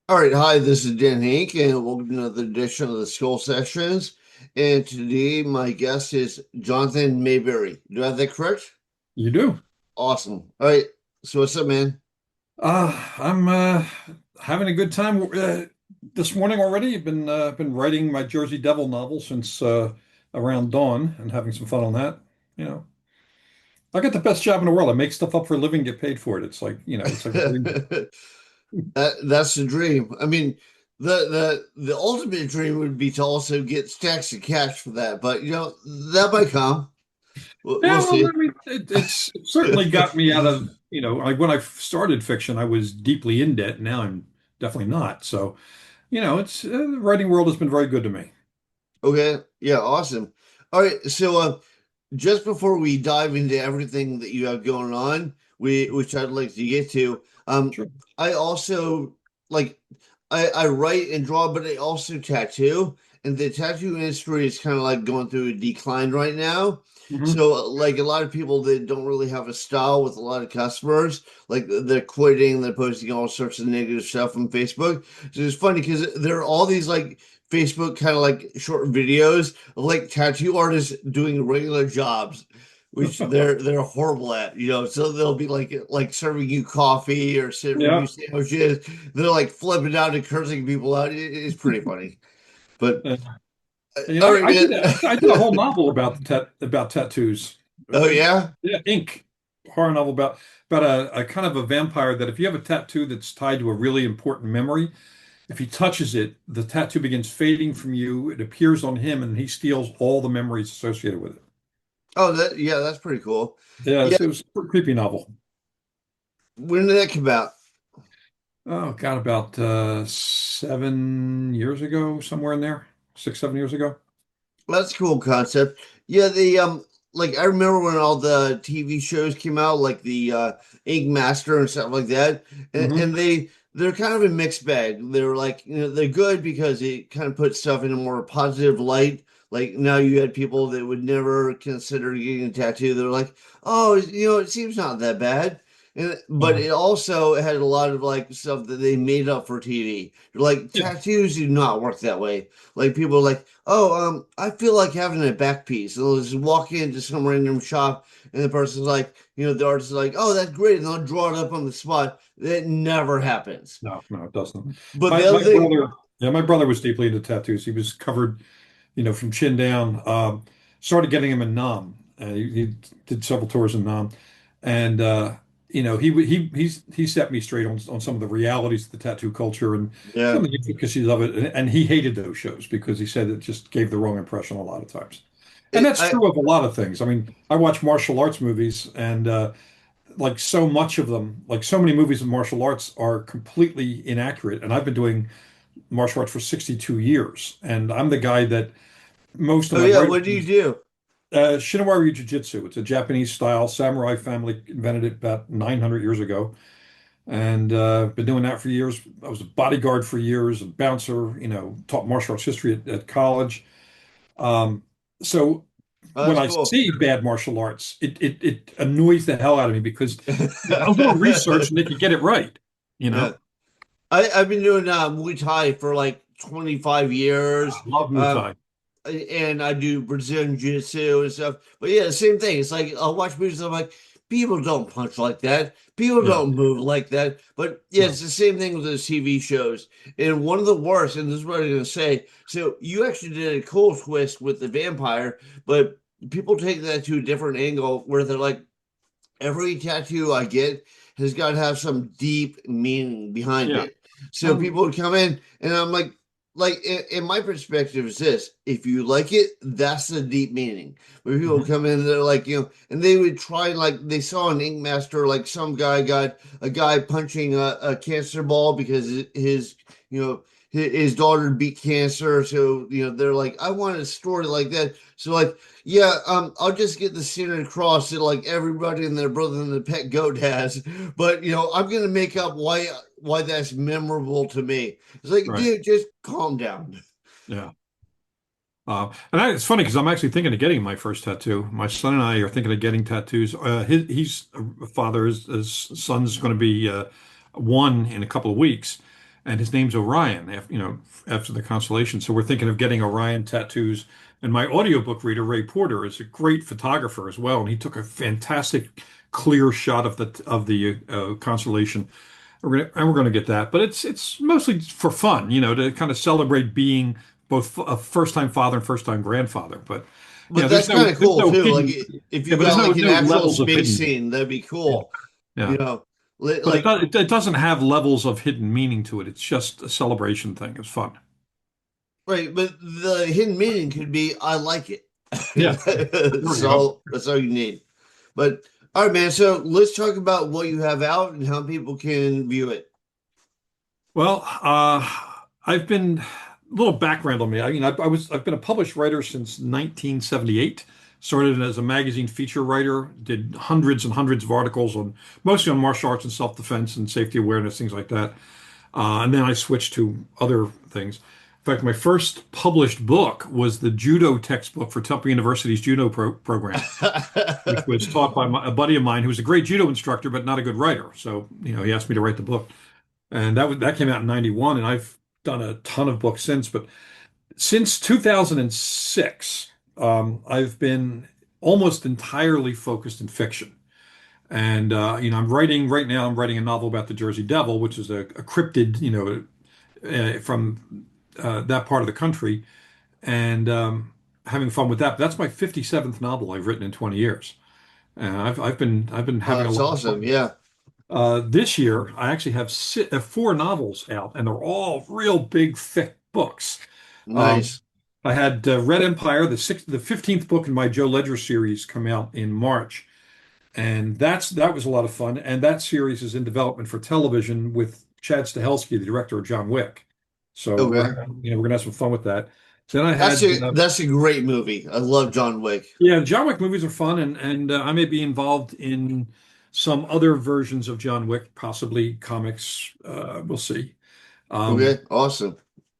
All right, hi, this is Dan Henk, and welcome to another edition of the Skull Sessions. And today, my guest is Jonathan Maberry. Do I have that correct? You do. Awesome. All right, so what's up, man? I'm having a good time this morning already. I've been writing my Jersey Devil novel since around dawn and having some fun on that. You know, I got the best job in the world. I make stuff up for a living, get paid for it. It's like a dream. That's the dream. I mean, the ultimate dream would be to also get stacks of cash for that, but that might come. We'll Yeah, well, see. I mean, it certainly got me out of, like when I started fiction, I was deeply in debt. Now I'm definitely not. So, it's the writing world has been very good to me. Okay, yeah, awesome. All right, so just before we dive into everything that you have going on, which I'd like to get to, Sure. I also like I write and draw, but I also tattoo, and the tattoo industry is kind of like going through a decline right now. Hmm. So like a lot of people that don't really have a style with a lot of customers, like they're quitting, they're posting all sorts of negative stuff on Facebook. So it's funny because there are all these like Facebook kind of like short videos of like tattoo artists doing regular jobs, which they're horrible at, So they'll be like serving you coffee or serving you Yeah. sandwiches. They're like flipping out and cursing people out. It's pretty funny. But all right, I man. did I did a whole novel about about tattoos. Oh yeah. Yeah, Ink, horror novel about a kind of a vampire that if you have a tattoo that's tied to a really important memory, if he touches it, the tattoo begins fading from you. It appears on him, and he steals all the memories associated with it. Oh, yeah, that's pretty cool. Yeah, Yeah, it was a creepy novel. when did that come out? Oh, got about 7 years ago, somewhere in there, 6, 7 years ago. That's a cool concept. Yeah, the like I remember when all the TV shows came out, like the Ink Master and stuff like that, and Hmm. they're kind of a mixed bag. They're like, they're good because it kind of puts stuff in a more positive light. Like now you had people that would never consider getting a tattoo. They're like, oh, it seems not that bad. But Yeah. it also had a lot of like stuff that they made up for TV. Like Yeah. tattoos do not work that way. Like people are like, oh, I feel like having a back piece. And they'll just walk into some random shop, and the person's like, the artist is like, oh, that's great, and they'll draw it up on the spot. That never happens. No, no, it doesn't. But My the other my thing, brother, yeah, my brother was deeply into tattoos. He was covered, from chin down. Started getting him in Nam. He did several tours in Nam, and he set me straight on some of the realities of the tattoo culture and yeah, some of the intricacies of it. And he hated those shows because he said it just gave the wrong impression a lot of times. And it, that's I true of a lot of things. I mean, I watch martial arts movies, and like so much of them, like so many movies of martial arts are completely inaccurate. And I've been doing martial arts for 62 years, and I'm the guy that most of oh my yeah, writers what do you do? Shinawari Jiu-Jitsu. It's a Japanese style. Samurai family invented it about 900 years ago, and been doing that for years. I was a bodyguard for years, a bouncer. Taught martial arts history at college. Um, so Oh, when that's I cool. see bad martial arts, it annoys the hell out of me because a little research and they could get it right. You Yeah, know, I've been doing Muay Thai for like 25 I years. love Muay Um, Thai. and I do Brazilian Jiu-Jitsu and stuff. But yeah, same thing. It's like I'll watch movies. I'm like, people don't punch like that. People Yeah, don't move like that. But yeah, no, it's the same thing with those TV shows. And one of the worst, and this is what I'm gonna say. So you actually did a cool twist with the vampire, but people take that to a different angle where they're like, every tattoo I get has got to have some deep meaning behind yeah. it. So Um, people would come in, and I'm like in my perspective is this: if you like it, that's the deep meaning. When people mhm. come in, they're like, and they would try like they saw an ink master, like some guy got a guy punching a cancer ball because you know his daughter beat cancer. So they're like, I want a story like that. So like, yeah, I'll just get the standard cross that like everybody and their brother and the pet goat has, but I'm gonna make up why that's memorable to me. It's like, Right. dude, just calm down. Yeah. It's funny because I'm actually thinking of getting my first tattoo. My son and I are thinking of getting tattoos. He's a father. His son's going to be one in a couple of weeks, and his name's Orion, after the constellation. So we're thinking of getting Orion tattoos. And my audiobook reader, Ray Porter, is a great photographer as well, and he took a fantastic clear shot of the constellation. We're gonna get that, but it's mostly for fun, to kind of celebrate being both a first-time father and first-time grandfather. But But there's that's kind of there's cool no too. Like hidden, if yeah, you but there's got no like an no actual levels of space hidden. scene, that'd be Yeah, cool. You yeah. know, But like it doesn't have levels of hidden meaning to it. It's just a celebration thing. It's fun. right. But the hidden meaning could be I like it. Yeah, there we go. That's all you need. But all right, man. So let's talk about what you have out and how people can view it. Well, I've been a little background on me. I've been a published writer since 1978. Started as a magazine feature writer, did hundreds and hundreds of articles on mostly on martial arts and self-defense and safety awareness, things like that. And then I switched to other things. In fact, my first published book was the judo textbook for Temple University's judo program, which was taught by a buddy of mine who was a great judo instructor, but not a good writer. So, he asked me to write the book. And that came out in 91, and I've done a ton of books since. But since 2006, I've been almost entirely focused in fiction. And I'm writing right now. I'm writing a novel about the Jersey Devil, which is a cryptid, from that part of the country, and having fun with that. But that's my 57th novel I've written in 20 years. And I've been Oh, having a that's lot of awesome. fun. Yeah. This year, I actually have four novels out, and they're all real big, thick books. Um, Nice. I had Red Empire, the 15th book in my Joe Ledger series, come out in March, and that was a lot of fun. And that series is in development for television with Chad Stahelski, the director of John Wick. So Okay. we're gonna have some fun with that. So then I That's had a that's a great movie. I love John Wick. yeah, John Wick movies are fun, and I may be involved in some other versions of John Wick, possibly comics. We'll see. Um, Okay. Awesome.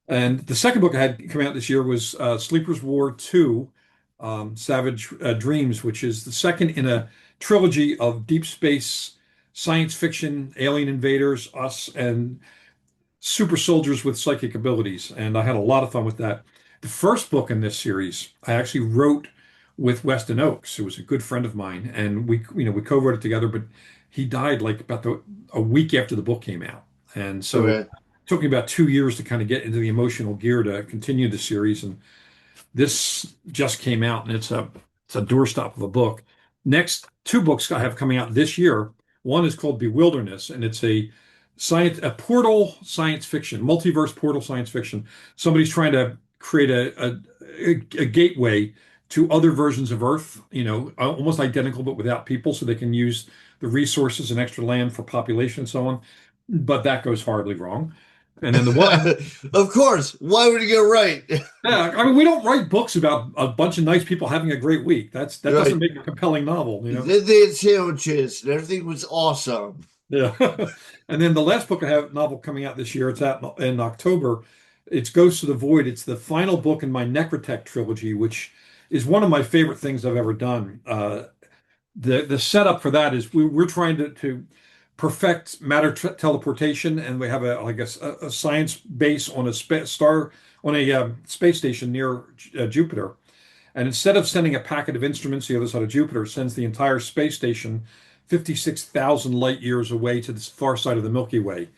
and the second book I had come out this year was Sleeper's War 2, Savage Dreams, which is the second in a trilogy of deep space science fiction, alien invaders, us, and super soldiers with psychic abilities. And I had a lot of fun with that. The first book in this series, I actually wrote with Weston Oakes, who was a good friend of mine, and we co-wrote it together. But he died like a week after the book came out, and so Okay. it took me about 2 years to kind of get into the emotional gear to continue the series. And this just came out, and it's a doorstop of a book. Next two books I have coming out this year. One is called Bewilderness, and it's a portal science fiction, multiverse portal science fiction. Somebody's trying to create a gateway to other versions of Earth, almost identical but without people, so they can use the resources and extra land for population and so on. But that goes horribly wrong. And then the one Of course. Why would you get it right? Yeah, I mean, we don't write books about a bunch of nice people having a great week. That doesn't Right. make a compelling novel. They had sandwiches and everything was awesome. Yeah. And then the last book I have novel coming out this year, it's out in October. It's Ghosts of the Void. It's the final book in my Necrotech trilogy, which is one of my favorite things I've ever done. The setup for that is we're trying to perfect matter teleportation, and we have a science base on a star on a space station near Jupiter. And instead of sending a packet of instruments to the other side of Jupiter, it sends the entire space station 56,000 light years away to the far side of the Milky Way.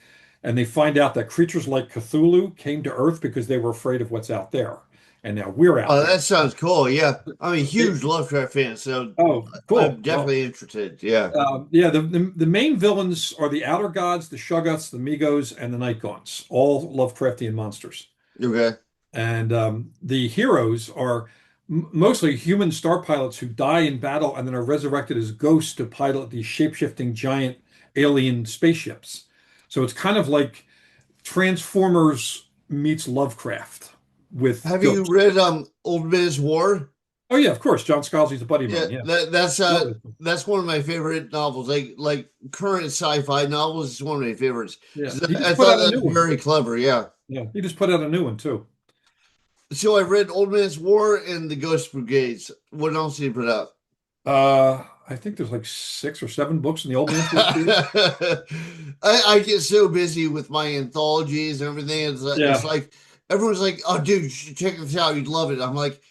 And they find out that creatures like Cthulhu came to Earth because they were afraid of what's out there. And now we're out Oh, there. that sounds cool. Yeah. I'm a huge Lovecraft fan, so Oh, I'm cool. Well, definitely interested. Yeah. yeah, the main villains are the Outer Gods, the Shuggoths, the Migos, and the Night Gaunts, all Lovecraftian monsters. Okay. And the heroes are mostly human star pilots who die in battle and then are resurrected as ghosts to pilot these shape-shifting giant alien spaceships. So it's kind of like Transformers meets Lovecraft with Have you ghosts. read Old Man's War? Oh yeah, of course. John Scalzi's a buddy of Yeah, mine. Yeah. that's one of my favorite novels. Like current sci-fi novels is one of my favorites. Yeah. 'Cause He I just put thought out a that's new one. very clever. Yeah. Yeah. He just put out a new one too. So I read Old Man's War and The Ghost Brigades. What else did you put out? Uh, I think there's like 6 or 7 books in the Old Man's War series. I get so busy with my anthologies and everything. It's Yeah. like everyone's like, "Oh, dude, you should check this out. You'd love it." I'm like,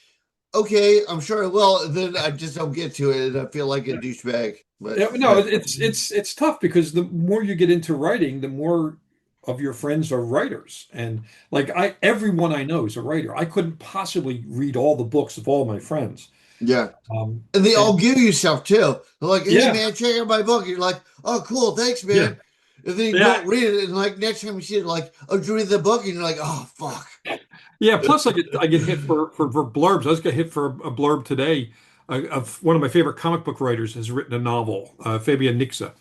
"Okay, I'm sure I will." And then I just don't get to it, and I feel like a douchebag. But Yeah, but no, yeah, it's tough because the more you get into writing, the more of your friends are writers. And like everyone I know is a writer. I couldn't possibly read all the books of all my friends. yeah. Um, And they all and give you stuff too. They're like, "Hey, yeah, man, check out my book." You're like, "Oh, cool, thanks, yeah, man." And then you yeah, don't read it, and like next time you see it, like, "Oh, did you read the book?" And you're like, "Oh, fuck." yeah. Plus, I get hit for blurbs. I just got hit for a blurb today of one of my favorite comic book writers has written a novel, Fabian Nixa,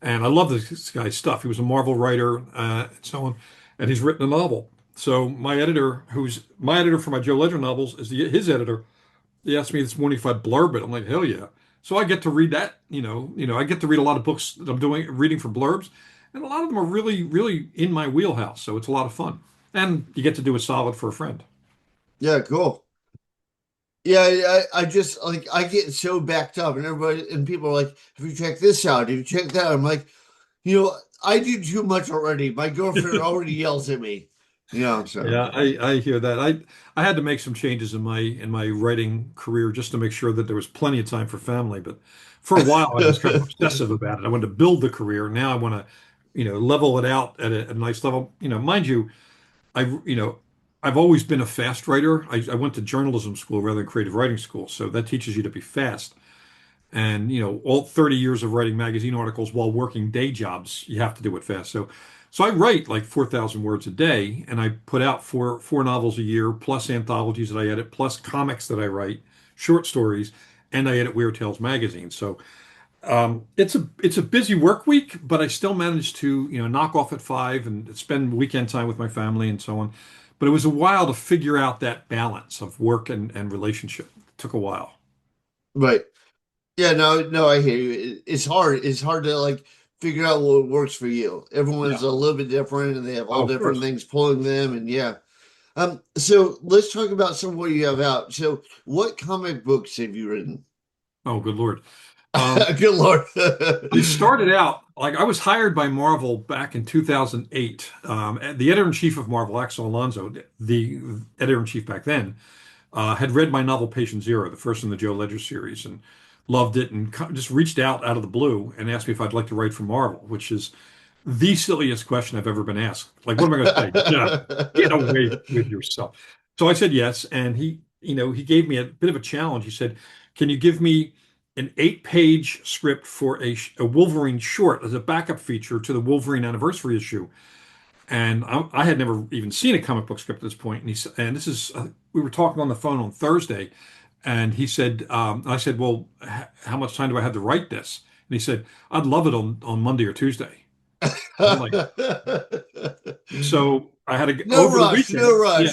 and I love this guy's stuff. He was a Marvel writer, and so on, and he's written a novel. So my editor, who's my editor for my Joe Ledger novels, is his editor. He asked me this morning if I'd blurb it. I'm like, hell yeah. So I get to read that. I get to read a lot of books that I'm doing reading for blurbs, and a lot of them are really, really in my wheelhouse. So it's a lot of fun, and you get to do a solid for a friend. Yeah, cool. Yeah, I just like I get so backed up, and everybody and people are like, "Have you checked this out? Have you checked that?" I'm like, I do too much already. My girlfriend already yells at me. So Yeah, I hear that. I had to make some changes in my writing career just to make sure that there was plenty of time for family. But for a while, I was kind of obsessive about it. I wanted to build the career. Now I want to, level it out at a nice level. Mind you, I've always been a fast writer. I went to journalism school rather than creative writing school, so that teaches you to be fast. And all 30 years of writing magazine articles while working day jobs, you have to do it fast. So I write like 4,000 words a day, and I put out four novels a year, plus anthologies that I edit, plus comics that I write, short stories, and I edit Weird Tales magazine. So it's a busy work week, but I still manage to knock off at 5 and spend weekend time with my family and so on. But it was a while to figure out that balance of work and relationship. It took a while. right. Yeah, no, I hear you. It's hard. It's hard to like figure out what works for you. Everyone's Yeah. a little bit different, and they have all Oh, of different course. things pulling them. And yeah. So let's talk about some of what you have out. So, what comic books have you written? Oh, good Lord. Um, Good Lord. I started out like I was hired by Marvel back in 2008. And the editor-in-chief of Marvel, Axel Alonso, the editor-in-chief back then, had read my novel Patient Zero, the first in the Joe Ledger series, and loved it, and just reached out of the blue and asked me if I'd like to write for Marvel, which is the silliest question I've ever been asked. Like, what am I going to say? No, get away with yourself. So I said yes, and he gave me a bit of a challenge. He said, "Can you give me an 8-page script for a Wolverine short as a backup feature to the Wolverine anniversary issue?" And I had never even seen a comic book script at this point. And this is we were talking on the phone on Thursday, and he said, I said, "Well, how much time do I have to write this?" And he said, "I'd love it on Monday or Tuesday." I'm like, so I had to No over the rush, no weekend.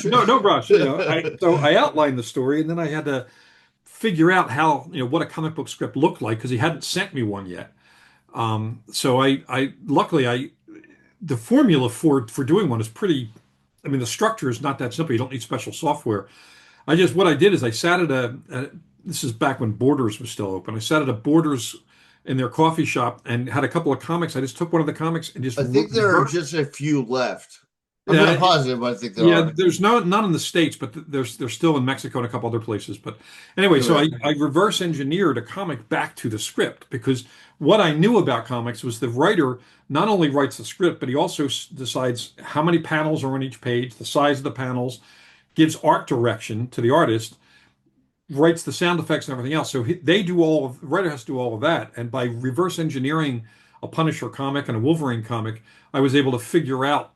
Yeah, rush. no rush. I outlined the story, and then I had to figure out how what a comic book script looked like because he hadn't sent me one yet. So I luckily the formula for doing one is pretty. I mean, the structure is not that simple. You don't need special software. What I did is I sat this is back when Borders was still open. I sat at a Borders in their coffee shop and had a couple of comics. I just took one of the comics and just I think there are reversed. just a few left. I'm not Yeah, positive, but I think there yeah. are. There's none in the States, but there's still in Mexico and a couple other places. But anyway, so Okay. I reverse engineered a comic back to the script because what I knew about comics was the writer not only writes the script, but he also decides how many panels are on each page, the size of the panels, gives art direction to the artist, writes the sound effects and everything else. So the writer has to do all of that. And by reverse engineering a Punisher comic and a Wolverine comic, I was able to figure out,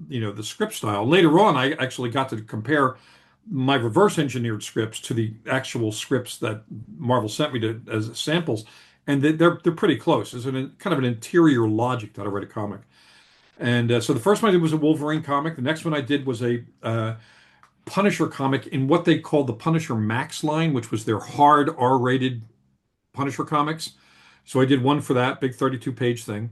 the script style. Later on, I actually got to compare my reverse engineered scripts to the actual scripts that Marvel sent me as samples, and they're pretty close. It's kind of an interior logic that I write a comic. And so the first one I did was a Wolverine comic. The next one I did was a Punisher comic in what they called the Punisher Max line, which was their hard R-rated Punisher comics. So I did one for that big 32-page thing.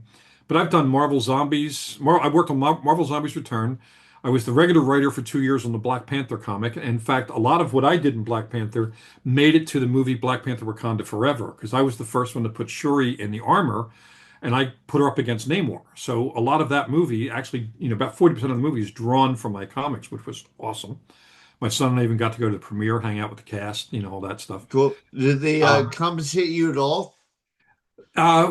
But I've done Marvel Zombies. I worked on Marvel Zombies Return. I was the regular writer for 2 years on the Black Panther comic. In fact, a lot of what I did in Black Panther made it to the movie Black Panther Wakanda Forever, because I was the first one to put Shuri in the armor and I put her up against Namor. So a lot of that movie, actually, about 40% of the movie is drawn from my comics, which was awesome. My son and I even got to go to the premiere, hang out with the cast, all that stuff. Cool. Did they Uh, compensate you at all?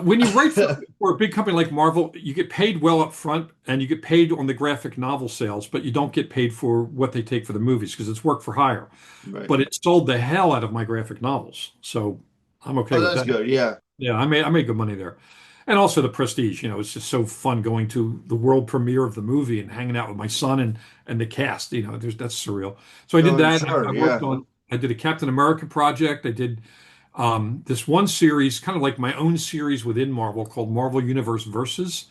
when you write for a big company like Marvel, you get paid well up front and you get paid on the graphic novel sales, but you don't get paid for what they take for the movies because it's work for hire. Right. But it sold the hell out of my graphic novels. So I'm okay Oh, with that's that. good. Yeah. Yeah, I made good money there. And also the prestige, it's just so fun going to the world premiere of the movie and hanging out with my son and the cast, that's surreal. So I did Oh, I'm that. sure. Yeah. I did a Captain America project. I did this one series, kind of like my own series within Marvel called Marvel Universe Versus.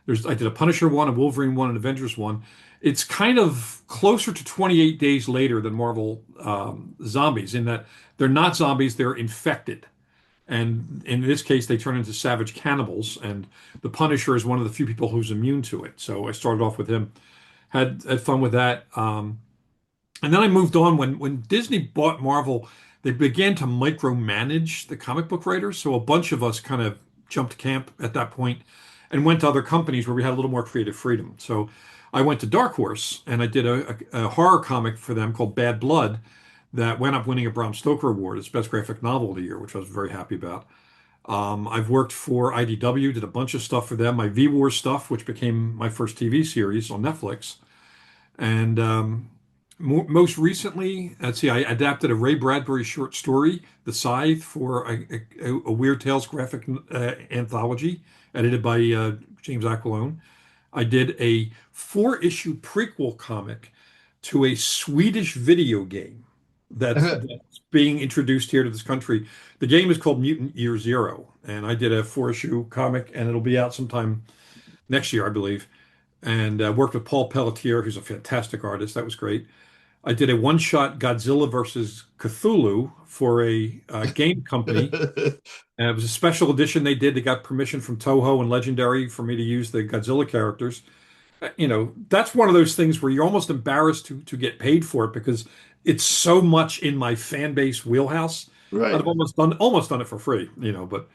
I did a Punisher one, a Wolverine one, an Avengers one. It's kind of closer to 28 Days Later than Marvel Zombies in that they're not zombies, they're infected. And in this case, they turn into savage cannibals, and the Punisher is one of the few people who's immune to it. So I started off with him, had fun with that. And then I moved on when Disney bought Marvel, they began to micromanage the comic book writers. So a bunch of us kind of jumped camp at that point and went to other companies where we had a little more creative freedom. So I went to Dark Horse and I did a horror comic for them called Bad Blood that went up winning a Bram Stoker Award as Best Graphic Novel of the Year, which I was very happy about. I've worked for IDW, did a bunch of stuff for them, my V Wars stuff, which became my first TV series on Netflix. And most recently, let's see, I adapted a Ray Bradbury short story, The Scythe, for a Weird Tales graphic anthology edited by James Aquilone. I did a four-issue prequel comic to a Swedish video game that's being introduced here to this country. The game is called Mutant Year Zero, and I did a four-issue comic, and it'll be out sometime next year, I believe. And worked with Paul Pelletier, who's a fantastic artist. That was great. I did a one-shot Godzilla versus Cthulhu for a game company. And it was a special edition they did. They got permission from Toho and Legendary for me to use the Godzilla characters. That's one of those things where you're almost embarrassed to get paid for it because it's so much in my fan base wheelhouse. I'd Right. have almost done it for free, but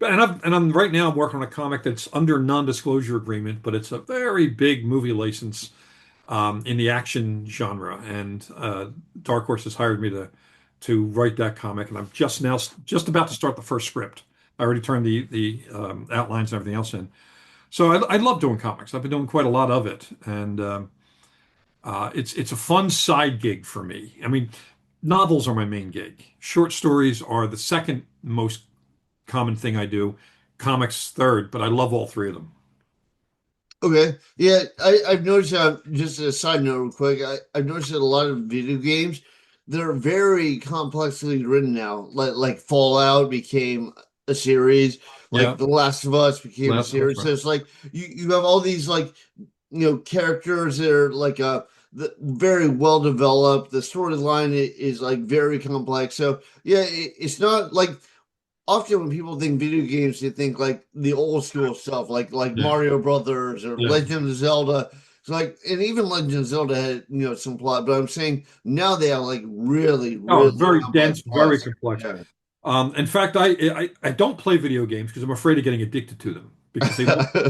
I'm right now I'm working on a comic that's under non-disclosure agreement, but it's a very big movie license in the action genre, and Dark Horse has hired me to write that comic, and I'm just about to start the first script. I already turned the outlines and everything else in. So I love doing comics. I've been doing quite a lot of it, and it's a fun side gig for me. I mean, novels are my main gig. Short stories are the second most common thing I do. Comics third, but I love all three of them. Okay. Yeah, I've noticed just a side note real quick, I've noticed that a lot of video games, they're very complexly written now. Like Fallout became a series, like Yeah, The Last of Us became a Last of Us, series. right? So it's like you have all these characters that are like very well developed. The storyline is like very complex. So yeah, it's not like often when people think video games, they think like the old school stuff, like Yeah, Mario Brothers or yeah. Legend of Zelda. It's like, and even Legend of Zelda had some plot, but I'm saying now they are like really, Oh, really very complex dense, very plots. complex. Yeah. In fact, I don't play video games because I'm afraid of getting addicted to them because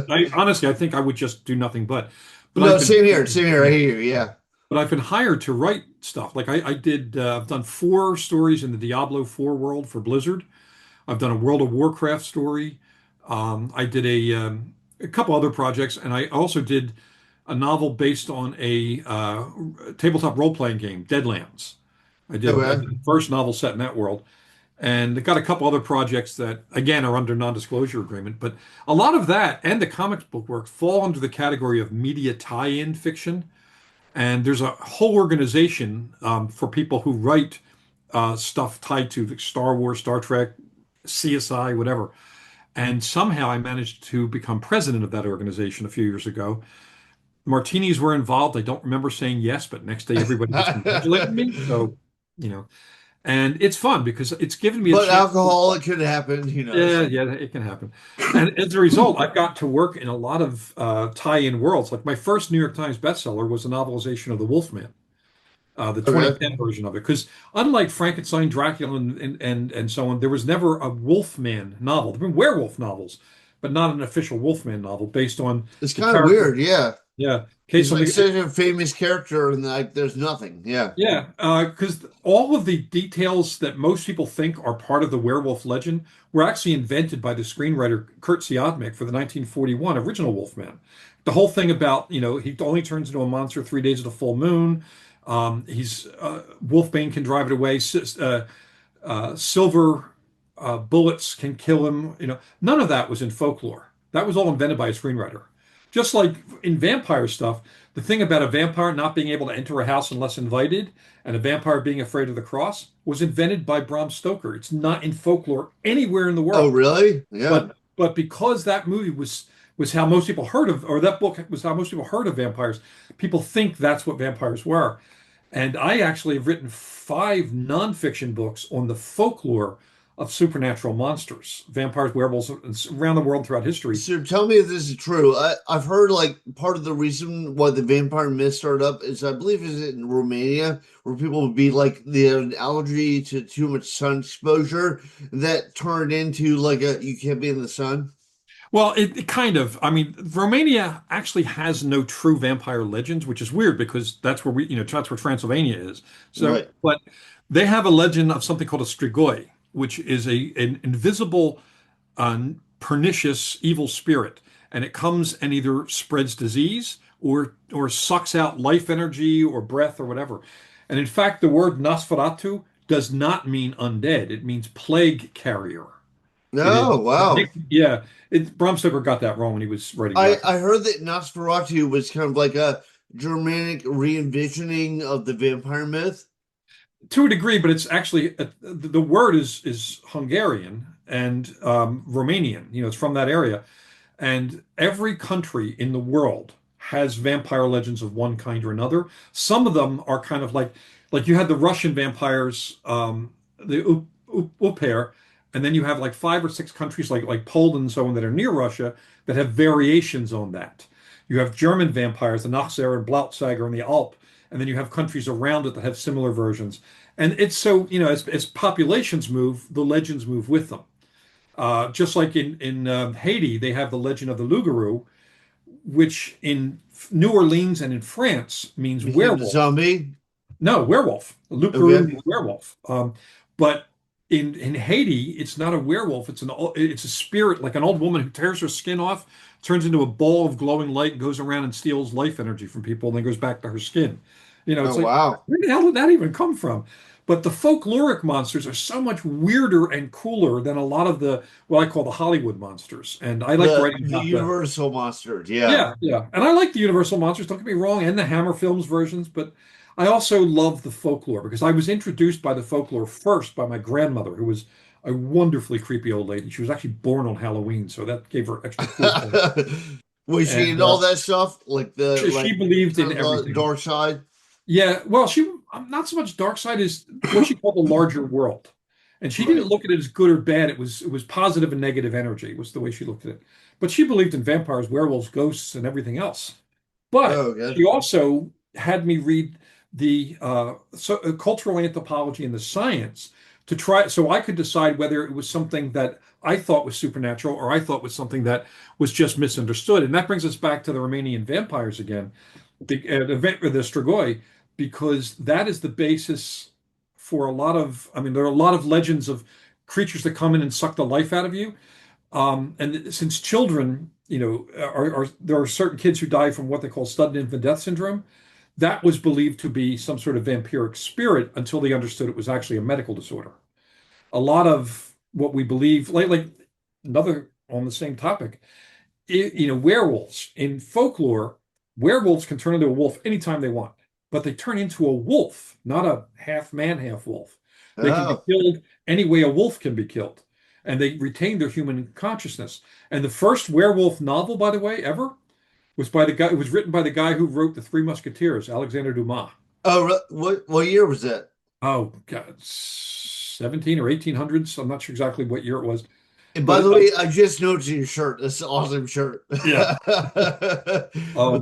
I honestly I think I would just do nothing but No, same here, same here. I hear you. Yeah. I've been hired to write stuff. Like I've done four stories in the Diablo 4 world for Blizzard. I've done a World of Warcraft story. I did a couple other projects, and I also did a novel based on a tabletop role-playing game, Deadlands. I Okay. did the first novel set in that world, and I got a couple other projects that again are under non-disclosure agreement. But a lot of that and the comic book work fall under the category of media tie-in fiction. And there's a whole organization for people who write stuff tied to like Star Wars, Star Trek, CSI, whatever. And somehow I managed to become president of that organization a few years ago. Martinis were involved. I don't remember saying yes, but next day everybody just congratulated me. So, you know, And it's fun because it's given me a But chance. alcohol, it could happen. Who Yeah, knows? yeah, it can happen. And as a result, I've got to work in a lot of tie-in worlds. Like my first New York Times bestseller was a novelization of The Wolfman, the Okay. 2010 version of it. Because unlike Frankenstein, Dracula, and so on, there was never a Wolfman novel. There have been werewolf novels, but not an official Wolfman novel based on It's the kind of character. weird. Yeah. Yeah, He's case of like the such a famous character, and like there's nothing. Yeah. Yeah, because all of the details that most people think are part of the werewolf legend were actually invented by the screenwriter Kurt Siodmak for the 1941 original Wolfman. The whole thing about, he only turns into a monster 3 days of the full moon. He's Wolfbane can drive it away. Silver bullets can kill him. None of that was in folklore. That was all invented by a screenwriter. Just like in vampire stuff, the thing about a vampire not being able to enter a house unless invited and a vampire being afraid of the cross was invented by Bram Stoker. It's not in folklore anywhere in the Oh, world. really? Yeah. But because that movie was how most people heard of, or that book was how most people heard of vampires, people think that's what vampires were. And I actually have written 5 nonfiction books on the folklore of supernatural monsters, vampires, werewolves around the world throughout history. So tell me if this is true. I've heard like part of the reason why the vampire myth started up is I believe is in Romania where people would be like they had an allergy to too much sun exposure that turned into like a you can't be in the sun. Well, it kind of, I mean, Romania actually has no true vampire legends, which is weird because that's where that's where Transylvania is. So, Right. but they have a legend of something called a strigoi, which is an invisible, pernicious, evil spirit, and it comes and either spreads disease or sucks out life energy or breath or whatever. And in fact, the word Nosferatu does not mean undead; it means plague carrier. It is, Oh, wow. yeah. Bram Stoker got that wrong when he was writing I Dracula. I heard that Nosferatu was kind of like a Germanic re-envisioning of the vampire myth. To a degree, but it's actually the word is Hungarian and Romanian. It's from that area, and every country in the world has vampire legends of one kind or another. Some of them are kind of like you had the Russian vampires, the Uper, and then you have like 5 or 6 countries like Poland and so on that are near Russia that have variations on that. You have German vampires, the Nachser and Blautsager and the Alp, and then you have countries around it that have similar versions. And it's so, as populations move, the legends move with them. Just like in Haiti, they have the legend of the Loup-garou, which in New Orleans and in France means Became the werewolf. zombie. No, werewolf. Loup-garou Okay. means werewolf. But in Haiti, it's not a werewolf. It's a spirit, like an old woman who tears her skin off, turns into a ball of glowing light, goes around and steals life energy from people, and then goes back to her skin. Oh, It's like, wow. where the hell did that even come from? But the folkloric monsters are so much weirder and cooler than a lot of the what I call the Hollywood monsters. And I like The writing the about the Universal monster. Yeah. yeah, yeah. And I like the Universal monsters, don't get me wrong, and the Hammer Films versions, but I also love the folklore because I was introduced by the folklore first by my grandmother, who was a wonderfully creepy old lady. She was actually born on Halloween, so that gave her extra cool points. Was she And in all that stuff? Like the she like believed kind in of the everything. dark side? Yeah, well, she not so much dark side as what she called the larger world. And she didn't Right. look at it as good or bad. It was positive and negative energy was the way she looked at it. But she believed in vampires, werewolves, ghosts, and everything else. But Oh, good. she also had me read the cultural anthropology and the science to try so I could decide whether it was something that I thought was supernatural or I thought was something that was just misunderstood. And that brings us back to the Romanian vampires again, the Strigoi, because that is the basis for a lot of, I mean, there are a lot of legends of creatures that come in and suck the life out of you. And since children, there are certain kids who die from what they call sudden infant death syndrome. That was believed to be some sort of vampiric spirit until they understood it was actually a medical disorder. A lot of what we believe, like another on the same topic, werewolves in folklore, werewolves can turn into a wolf anytime they want, but they turn into a wolf, not a half man, half wolf. They can be Oh. killed any way a wolf can be killed, and they retain their human consciousness. And the first werewolf novel, by the way, ever was by the guy. It was written by the guy who wrote the Three Musketeers, Alexander Dumas. Oh, what year was that? Oh God, 17 or 1800s. I'm not sure exactly what year it was, And by but the way, I just noticed your shirt. That's an awesome shirt. With yeah. the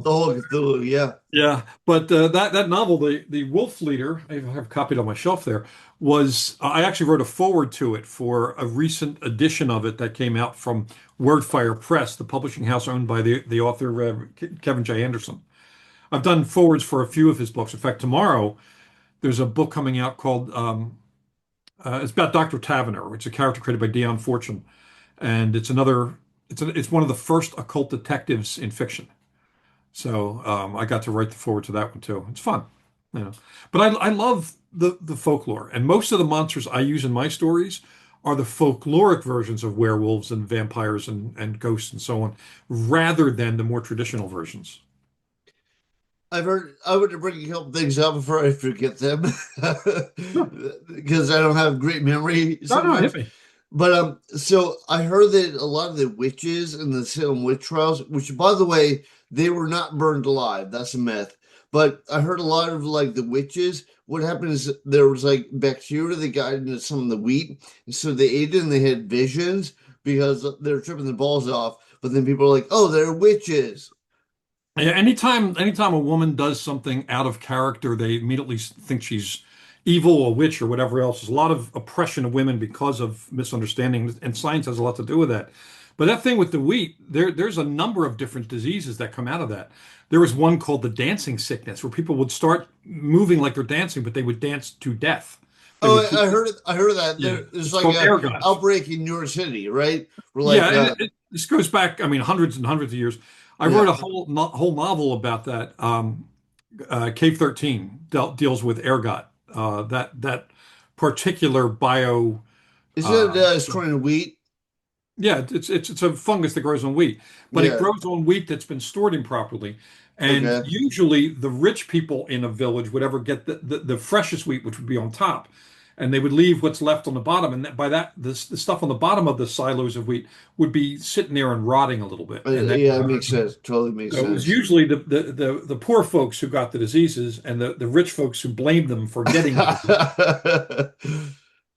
whole Cthulhu, yeah. Yeah, but that novel, the Wolf Leader, I have copied on my shelf there, was I actually wrote a foreword to it for a recent edition of it that came out from Wordfire Press, the publishing house owned by the author Kevin J. Anderson. I've done forwards for a few of his books. In fact, tomorrow there's a book coming out called it's about Dr. Taverner. It's a character created by Dion Fortune, and it's one of the first occult detectives in fiction. So I got to write the forward to that one too. It's fun, you know. But I love the folklore, and most of the monsters I use in my stories are the folkloric versions of werewolves and vampires and ghosts and so on, rather than the more traditional versions. I've heard I would bring a couple things up before I forget them Sure. because I don't have great memory No, no, hit sometimes. me. But so I heard that a lot of the witches in the Salem witch trials, which by the way, they were not burned alive. That's a myth. But I heard a lot of like the witches. What happened is there was like bacteria that got into some of the wheat, and so they ate it and they had visions because they were tripping the balls off. But then people are like, "Oh, they're witches." Yeah, anytime a woman does something out of character, they immediately think she's evil, a witch, or whatever else. There's a lot of oppression of women because of misunderstanding, and science has a lot to do with that. But that thing with the wheat, there's a number of different diseases that come out of that. There was one called the dancing sickness, where people would start moving like they're dancing, but they would dance to death. They Oh, would, I heard it. I heard that yeah, there's it's like called a ergot. outbreak in New York City, right? We're Yeah, like, and this goes back, I mean, hundreds and hundreds of years. I wrote yeah. a whole novel about that. Cave 13 deals with ergot, that particular bio. Is it Uh, destroying wheat? yeah, it's a fungus that grows on wheat, but it Yeah. grows on wheat that's been stored improperly. And Okay. usually, the rich people in a village would ever get the freshest wheat, which would be on top, and they would leave what's left on the bottom. And by that, the stuff on the bottom of the silos of wheat would be sitting there and rotting a little bit. And then Yeah, it makes sense. Totally makes so it was sense. usually the poor folks who got the diseases and the rich folks who blamed them for getting the disease.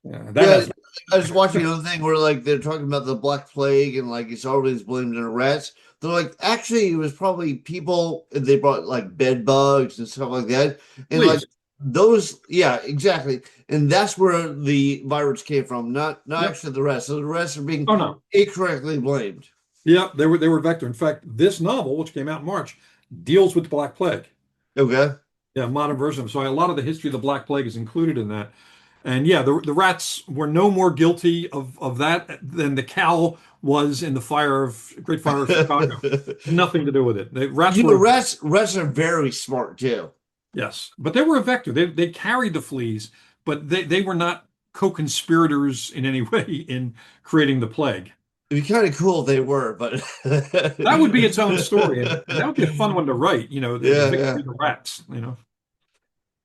Yeah, that Yeah, has I was watching another thing where like they're talking about the Black Plague and like it's always blamed on rats. They're like, actually, it was probably people. And they brought like bed bugs and stuff like that, and like fleas. those. Yeah, exactly. And that's where the virus came from, not Yep. actually the rest. So the rest are being Oh no. incorrectly blamed. Yep. They were vector. In fact, this novel, which came out in March, deals with the Black Plague. Okay. Yeah, modern version. So a lot of the history of the Black Plague is included in that. And yeah, the rats were no more guilty of that than the cow was in the Great Fire of Chicago. Nothing to do with it. The rats You know, were rats are very smart too. Yes, but they were a vector. They carried the fleas, but they were not co-conspirators in any way in creating the plague. It'd be kind of cool if they were, but That would be its own story, and that would be a fun one to write. The yeah, victory yeah. of the rats.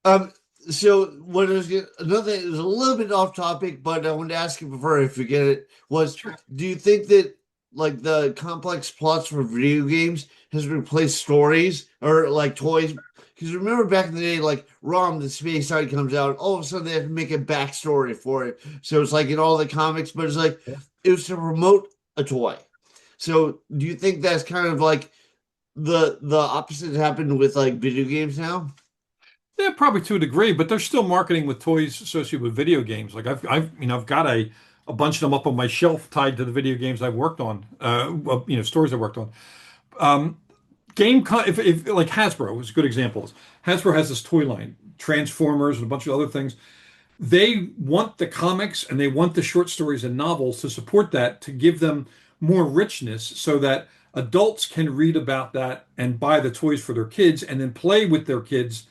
Um, so what is another thing is a little bit off topic, but I wanted to ask you before I forget it was Sure. do you think that like the complex plots for video games has replaced stories or like toys? Because remember back in the day, like ROM, the space side comes out, all of a sudden they have to make a backstory for it. So it's like in all the comics, but it's like it was to promote a toy. So do you think that's kind of like the opposite happened with like video games now? Yeah, probably to a degree, but they're still marketing with toys associated with video games. Like I've got a bunch of them up on my shelf tied to the video games I've worked on. Stories I worked on. Um, if like Hasbro is a good example. Hasbro has this toy line, Transformers and a bunch of other things. They want the comics and they want the short stories and novels to support that to give them more richness so that adults can read about that and buy the toys for their kids and then play with their kids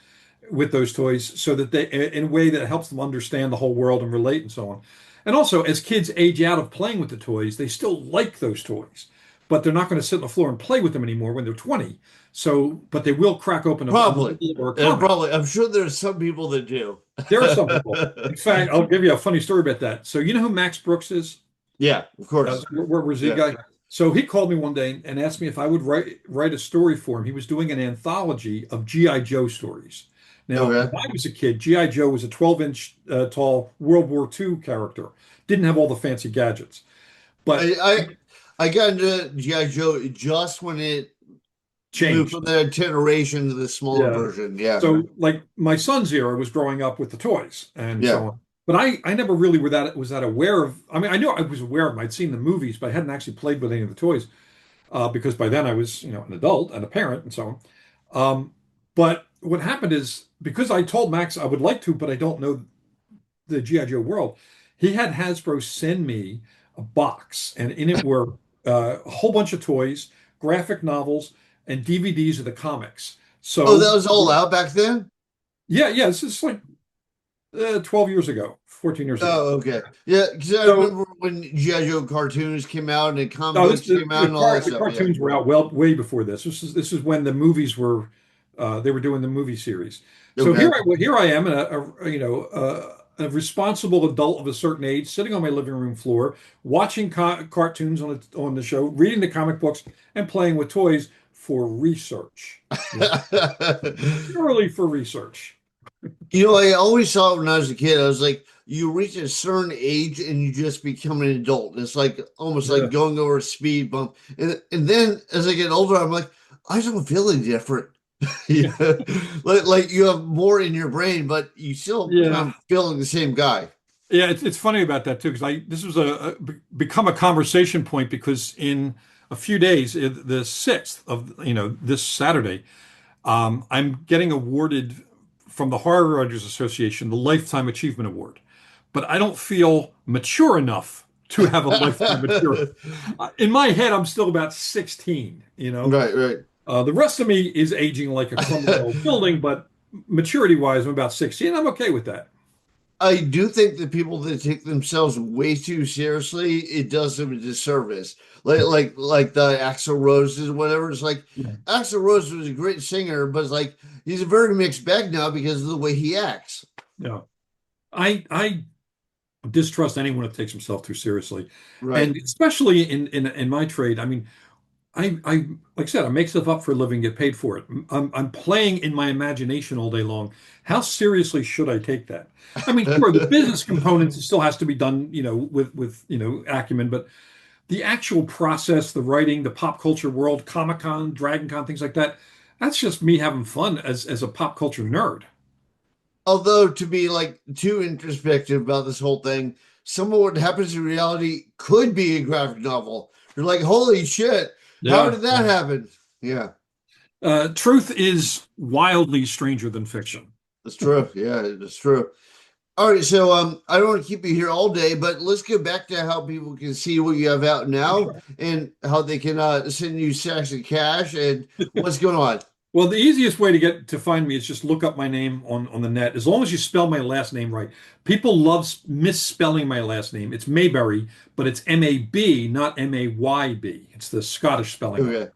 with those toys so that they in a way that helps them understand the whole world and relate and so on. And also as kids age out of playing with the toys, they still like those toys, but they're not going to sit on the floor and play with them anymore when they're 20. So, but they will crack open a Probably. novel or a comic. Probably. I'm sure there's some people that do. There are some people. In fact, I'll give you a funny story about that. So you know who Max Brooks is? Yeah, of course. Where's the Yeah. guy? So he called me one day and asked me if I would write a story for him. He was doing an anthology of GI Joe stories, Now, when Okay. I was a kid, G.I. Joe was a 12-inch tall World War II character. Didn't have all the fancy gadgets. But I I got into GI Joe just when it moved changed. from the iteration to the smaller Yeah. version. Yeah, So like my son's era was growing up with the toys and yeah. so on. But I never really was that aware of. I mean, I knew I was aware of them. I'd seen the movies, but I hadn't actually played with any of the toys because by then I was, an adult and a parent and so on. But what happened is because I told Max I would like to, but I don't know the G.I. Joe world, he had Hasbro send me a box, and in it were a whole bunch of toys, graphic novels, and DVDs of the comics. Oh, that So was all out back then? yeah, this is like 12 years ago, 14 years ago. Oh, okay. Yeah, because I So remember when G.I. Joe cartoons came out and comic no, books came out and all that the stuff. Yeah. cartoons were out way before this. This is when the movies were they were doing the movie series. So Okay. here I am, a responsible adult of a certain age, sitting on my living room floor, watching cartoons on the show, reading the comic books, and playing with toys for research. Yeah, purely for research. I always thought when I was a kid, I was like, you reach a certain age and you just become an adult. It's like almost Yeah, like going over a speed bump. And then as I get older, I'm like, I don't feel any different. yeah, Yeah. Like you have more in your brain, but you still kind yeah. of feel like the same guy. Yeah, it's funny about that too because I this was become a conversation point because in a few days, the 6th of this Saturday, I'm getting awarded from the Horror Writers Association the Lifetime Achievement Award, but I don't feel mature enough to have a lifetime mature. In my head, I'm still about 16, Right, right. The rest of me is aging like a crumbling old building, but maturity-wise, I'm about 16. I'm okay with that. I do think that people that take themselves way too seriously, it does them a disservice. Like the Axl Roses, whatever. It's like Yeah. Axl Rose was a great singer, but it's like he's a very mixed bag now because of the way he acts. Yeah. I distrust anyone that takes himself too seriously. Right. And especially in my trade, I mean, I like I said, I make stuff up for a living, get paid for it. I'm playing in my imagination all day long. How seriously should I take that? I mean, sure, the business components still has to be done, with acumen, but the actual process, the writing, the pop culture world, Comic Con, Dragon Con, things like that, that's just me having fun as a pop culture nerd. Although to be like too introspective about this whole thing, some of what happens in reality could be a graphic novel. You're like, holy shit, how Yeah. did that happen? Yeah, Truth is wildly stranger than fiction. that's true. Yeah, that's true. All right, so I don't want to keep you here all day, but let's get back to how people can see what you have out now and how they can send you sacks of cash and what's going on. Well, the easiest way to get to find me is just look up my name on the net. As long as you spell my last name right. People love misspelling my last name. It's Maberry, but it's M-A-B, not M-A-Y-B. It's the Scottish spelling of it. Okay.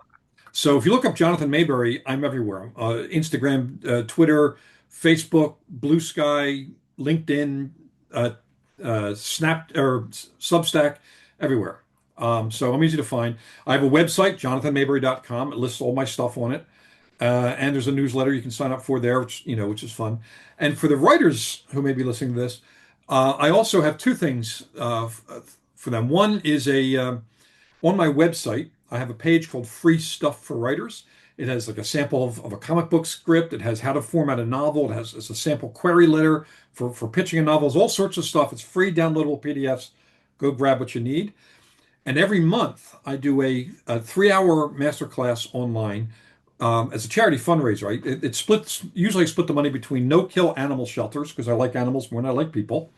So if you look up Jonathan Maberry, I'm everywhere. Instagram, Twitter, Facebook, Blue Sky, LinkedIn, uh, Snap or Substack, everywhere. So I'm easy to find. I have a website, jonathanmaberry.com. It lists all my stuff on it. And there's a newsletter you can sign up for there, which is fun. And for the writers who may be listening to this, I also have two things for them. One is on my website, I have a page called Free Stuff for Writers. It has like a sample of a comic book script. It has how to format a novel. It's a sample query letter for pitching a novel. It's all sorts of stuff. It's free downloadable PDFs. Go grab what you need. And every month, I do a 3-hour masterclass online as a charity fundraiser. It splits, usually I split the money between no-kill animal shelters, because I like animals more than I like people,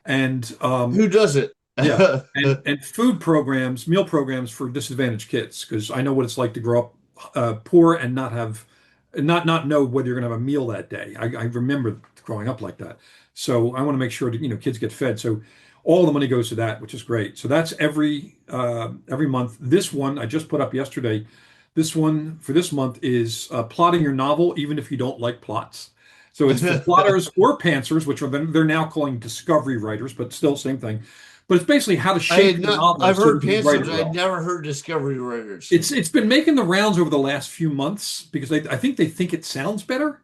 and Who does it? yeah, and food programs, meal programs for disadvantaged kids, because I know what it's like to grow up poor and not know whether you're going to have a meal that day. I remember growing up like that, so I want to make sure that kids get fed. So all the money goes to that, which is great. So that's every month. This one I just put up yesterday. This one for this month is plotting your novel, even if you don't like plots. So it's for plotters or pantsers, which they're now calling discovery writers, but still same thing. But it's basically how to I shape had your not. novel I've so heard that you can write pantsers. it I'd well. never heard discovery writers. It's been making the rounds over the last few months because I think they think it sounds better.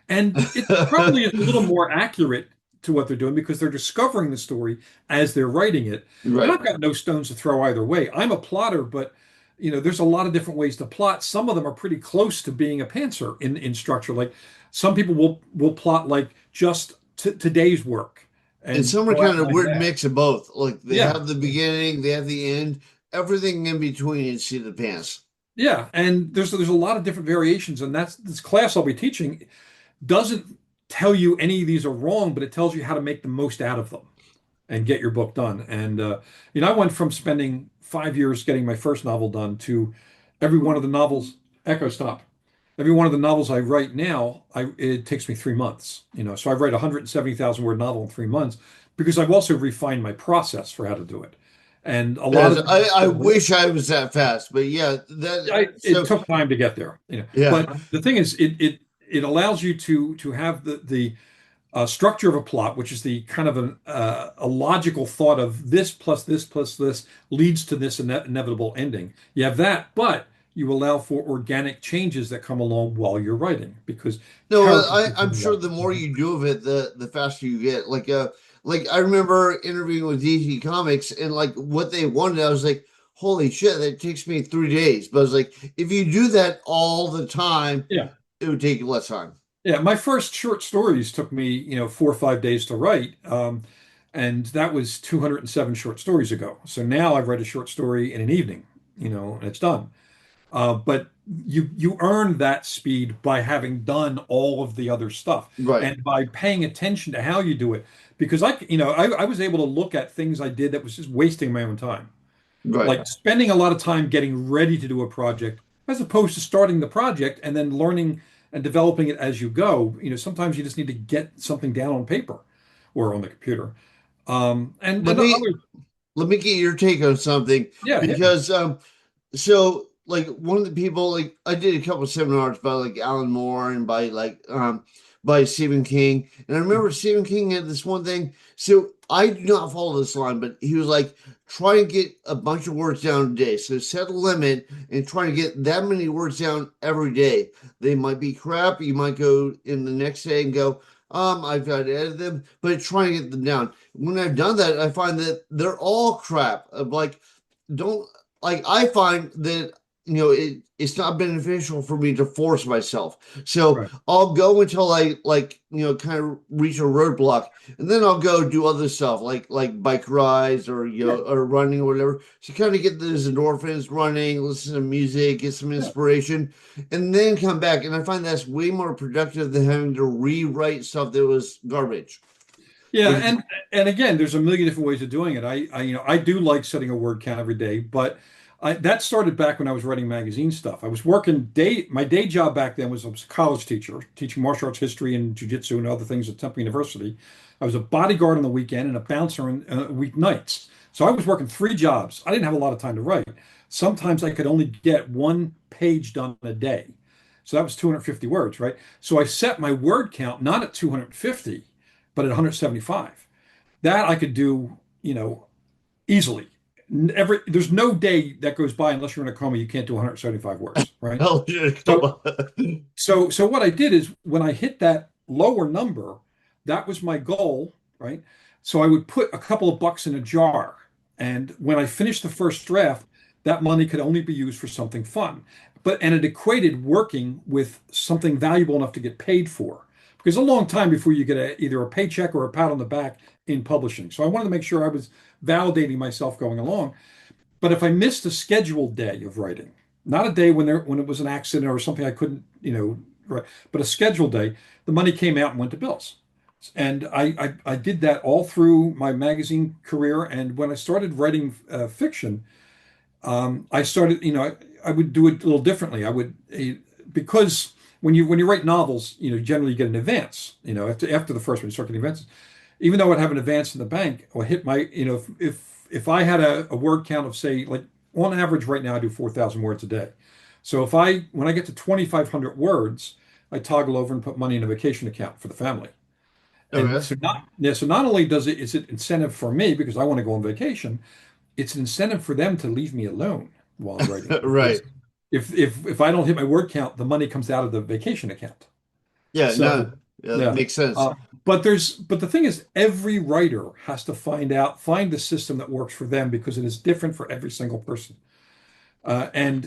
And it probably is a little more accurate to what they're doing because they're discovering the story as they're writing it. And Right. I've got no stones to throw either way. I'm a plotter, but there's a lot of different ways to plot. Some of them are pretty close to being a pantser in structure. Like some people will plot like just today's work And and some are go kind of outline weird that. mix of both. Like they Yeah. have the beginning, they have the end, everything in between in seat of the pants. Yeah, and there's a lot of different variations, and that's this class I'll be teaching doesn't tell you any of these are wrong, but it tells you how to make the most out of them and get your book done. And I went from spending 5 years getting my first novel done to every one of the novels. Echo, stop. Every one of the novels I write now, it takes me 3 months. So I write a 170,000 word novel in 3 months because I've also refined my process for how to do it. And a lot Yes, of I wish I was that fast, but yeah, it so took time to get there. yeah, But the thing is, it allows you to have the structure of a plot, which is the kind of a logical thought of this plus this plus this leads to this inevitable ending. You have that, but you allow for organic changes that come along while you're writing because no, characters I'm become sure like the more you do of it, the faster you get. Like I remember interviewing with DC Comics and like what they wanted, I was like, holy shit, that takes me 3 days. But I was like, if you do that all the time, yeah. it would take you less time. Yeah, my first short stories took me, 4 or 5 days to write. And that was 207 short stories ago. So now I've read a short story in an evening, and it's done. But you earn that speed by having done all of the other stuff Right, and by paying attention to how you do it. Because I was able to look at things I did that was just wasting my own time, right. like spending a lot of time getting ready to do a project as opposed to starting the project and then learning and developing it as you go. Sometimes you just need to get something down on paper or on the computer. And Let then me others, let me get your take on something yeah, hit me. because so like one of the people like I did a couple of seminars by like Alan Moore and by Stephen King, and I remember Stephen King had this one thing. So I do not follow this line, but he was like, try and get a bunch of words down a day. So set a limit and try to get that many words down every day. They might be crap. You might go in the next day and go, I've got to edit them, but try and get them down. When I've done that, I find that they're all crap. Of like, don't like I find that it's not beneficial for me to force myself. So Right. I'll go until I like kind of reach a roadblock, and then I'll go do other stuff like bike rides or Yeah. or running or whatever. So kind of get those endorphins running, listen to music, get some Yeah. inspiration, and then come back. And I find that's way more productive than having to rewrite stuff that was garbage. Yeah, Which and again, there's a million different ways of doing it. I do like setting a word count every day, but that started back when I was writing magazine stuff. I was working my day job back then was I was a college teacher, teaching martial arts history and jujitsu and other things at Temple University. I was a bodyguard on the weekend and a bouncer on weeknights. So I was working 3 jobs. I didn't have a lot of time to write. Sometimes I could only get one page done a day. So that was 250 words, right? So I set my word count not at 250 but at 175. That I could do, easily. There's no day that goes by unless you're in a coma, you can't do 175 words, right? hell, yeah, come So, on. so what I did is when I hit that lower number, that was my goal, right? So I would put a couple of bucks in a jar, and when I finished the first draft, that money could only be used for something fun. And it equated working with something valuable enough to get paid for. Because a long time before you get either a paycheck or a pat on the back in publishing. So I wanted to make sure I was validating myself going along. But if I missed a scheduled day of writing, not a day when it was an accident or something I couldn't, write, but a scheduled day, the money came out and went to bills. And I did that all through my magazine career. And when I started writing fiction, I started, I would do it a little differently. I would because when you write novels, generally you get an advance. After the first one, you start getting advances. Even though I'd have an advance in the bank or hit my, if I had a word count of say like on average right now I do 4,000 words a day. So when I get to 2,500 words, I toggle over and put money in a vacation account for the family. And Okay. so not only is it incentive for me because I want to go on vacation, it's an incentive for them to leave me alone while I'm writing Right. because if I don't hit my word count, the money comes out of the vacation account. Yeah, So no, yeah, yeah. makes sense. Uh, but the thing is, every writer has to find the system that works for them because it is different for every single person. And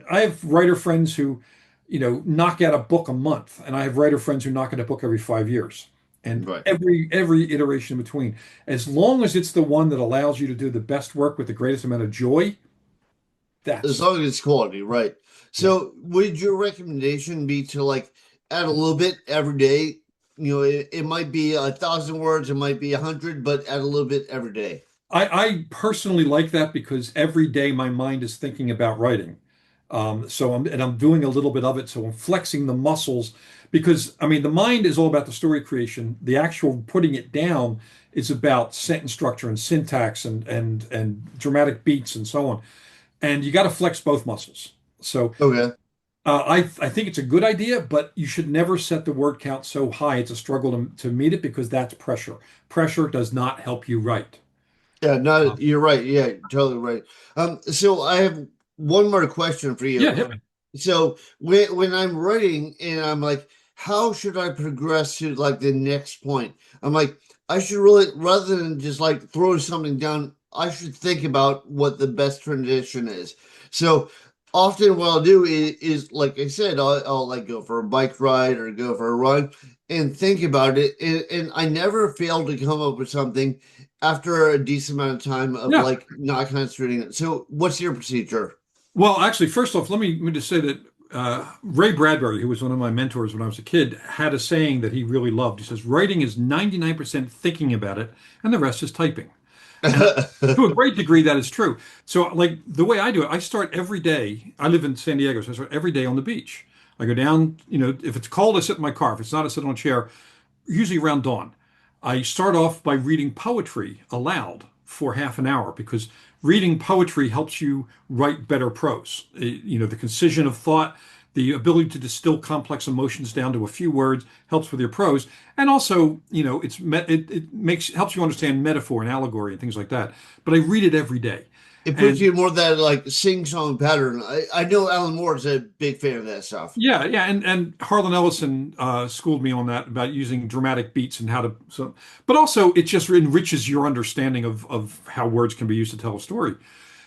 I have writer friends who, knock out a book a month, and I have writer friends who knock out a book every 5 years, and Right. every iteration in between. As long as it's the one that allows you to do the best work with the greatest amount of joy, As that's long as it's quality, right? yeah. So, would your recommendation be to like add a little bit every day? It might be 1,000 words, it might be 100, but add a little bit every day. I personally like that because every day my mind is thinking about writing. I'm doing a little bit of it, so I'm flexing the muscles because I mean the mind is all about the story creation. The actual putting it down is about sentence structure and syntax and dramatic beats and so on. And you got to flex both muscles. So Okay. I think it's a good idea, but you should never set the word count so high it's a struggle to meet it because that's pressure. Pressure does not help you write. Yeah, no, Um, you're right. Yeah, totally right. So I have one more question for you. yeah, hit me. So when I'm writing and I'm like, how should I progress to like the next point? I'm like, I should really, rather than just like throw something down, I should think about what the best transition is. So often what I'll do is like I said, I'll like go for a bike ride or go for a run and think about it. And I never fail to come up with something after a decent amount of time of Yeah. like not concentrating it. So what's your procedure? Well, actually, first off, let me just say that Ray Bradbury, who was one of my mentors when I was a kid, had a saying that he really loved. He says, "Writing is 99% thinking about it, and the rest is typing." And to a great degree, that is true. So, like the way I do it, I start every day. I live in San Diego, so I start every day on the beach. I go down, if it's cold, I sit in my car. If it's not, I sit on a chair, usually around dawn. I start off by reading poetry aloud for half an hour because reading poetry helps you write better prose. The concision of thought, the ability to distill complex emotions down to a few words helps with your prose. And also, it makes helps you understand metaphor and allegory and things like that. But I read it every day. It puts And you in more that like sing song pattern. I know Alan Moore is a big fan of that stuff. yeah, yeah, and Harlan Ellison schooled me on that about using dramatic beats and how to. So, but also it just enriches your understanding of how words can be used to tell a story.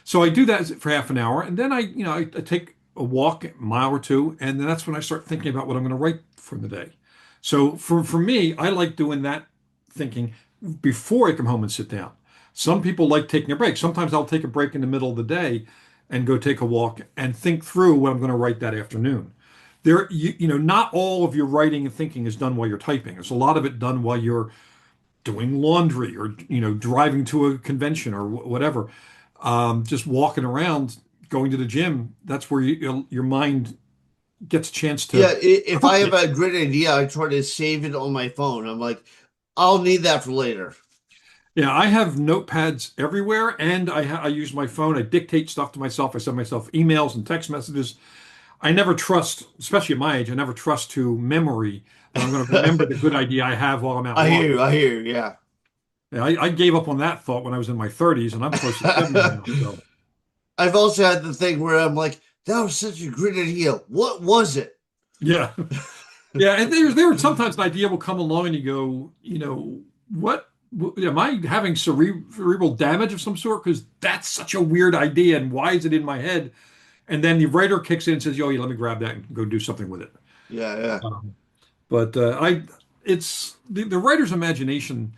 So I do that for half an hour, and then I take a walk, a mile or two, and then that's when I start thinking about what I'm going to write for the day. So for me, I like doing that thinking before I come home and sit down. Some people like taking a break. Sometimes I'll take a break in the middle of the day and go take a walk and think through what I'm going to write that afternoon. Not all of your writing and thinking is done while you're typing. There's a lot of it done while you're doing laundry or driving to a convention or whatever. Just walking around, going to the gym. That's where your mind gets a chance Yeah, to if I have percolate. a great idea, I try to save it on my phone. I'm like, I'll need that for later. Yeah, I have notepads everywhere, and I use my phone. I dictate stuff to myself. I send myself emails and text messages. I never trust, especially at my age, I never trust to memory that I'm going to remember the good idea I have while I'm out I hear walking. you. I hear you. Yeah. Yeah, I gave up on that thought when I was in my 30s, and I'm close to 70 now. So, I've also had the thing where I'm like, that was such a great idea. What was it? yeah. Yeah, and there were sometimes an idea will come along and you go, what am I having cerebral damage of some sort? Because that's such a weird idea, and why is it in my head? And then the writer kicks in and says, "Yo, yeah, let me grab that and go do something with it." Yeah, yeah. Um, but it's the writer's imagination.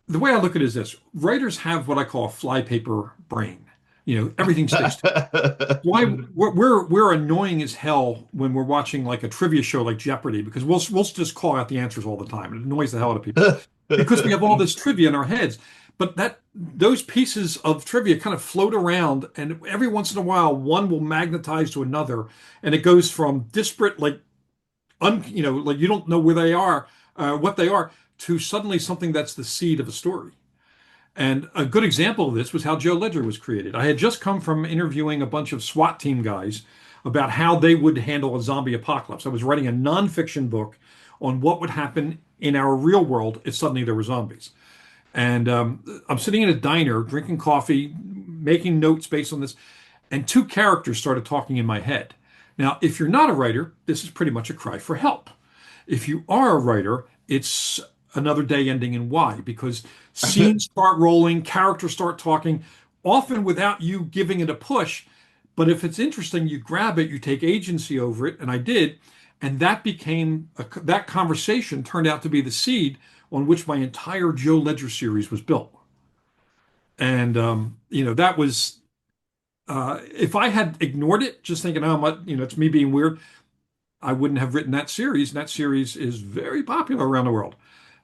The way I look at it is this: writers have what I call a flypaper brain. Everything sticks to why we're annoying as hell when we're watching like a trivia show like Jeopardy because we'll just call out the answers all the time. It annoys the hell out of people because we have all this trivia in our heads. But those pieces of trivia kind of float around, and every once in a while, one will magnetize to another, and it goes from disparate, like you don't know where they are, what they are, to suddenly something that's the seed of a story. And a good example of this was how Joe Ledger was created. I had just come from interviewing a bunch of SWAT team guys about how they would handle a zombie apocalypse. I was writing a nonfiction book on what would happen in our real world if suddenly there were zombies. And I'm sitting in a diner, drinking coffee, making notes based on this, and two characters started talking in my head. Now, if you're not a writer, this is pretty much a cry for help. If you are a writer, it's another day ending in Y because scenes start rolling, characters start talking, often without you giving it a push. But if it's interesting, you grab it, you take agency over it, and I did. And that became that conversation turned out to be the seed on which my entire Joe Ledger series was built. And that was if I had ignored it, just thinking, oh, it's me being weird, I wouldn't have written that series. And that series is very popular around the world.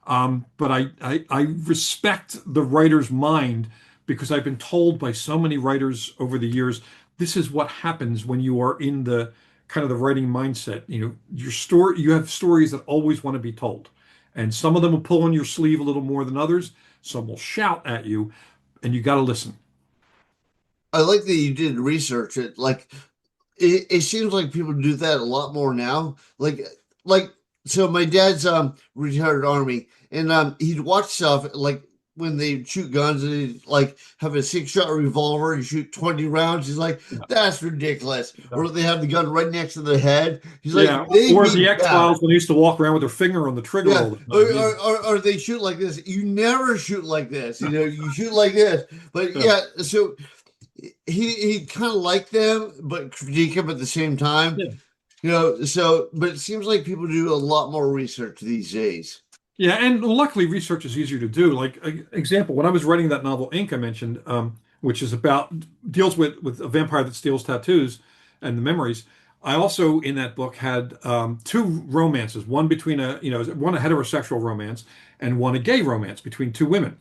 But I respect the writer's mind because I've been told by so many writers over the years, this is what happens when you are in the kind of the writing mindset. You have stories that always want to be told. And some of them will pull on your sleeve a little more than others. Some will shout at you, and you got to listen. I like that you did research it. Like it seems like people do that a lot more now. Like so my dad's retired army and he'd watch stuff like when they shoot guns and they like have a 6-shot revolver and shoot 20 rounds. He's like, Yeah. that's ridiculous. Or they have the gun right next to the head. He's like, Yeah. they Or the mean that. X-Files when they used to walk around with their finger on the trigger Yeah, all the time. Yeah. or they shoot like this. You never shoot like this. You shoot like this. But Yeah. yeah, so he kind of liked them, but critique them at the same time. Yeah. So but it seems like people do a lot more research these days. Yeah, and luckily research is easier to do. Like example, when I was writing that novel Ink I mentioned, which is about deals with a vampire that steals tattoos and the memories. I also in that book had two romances, one between one a heterosexual romance and one a gay romance between two women.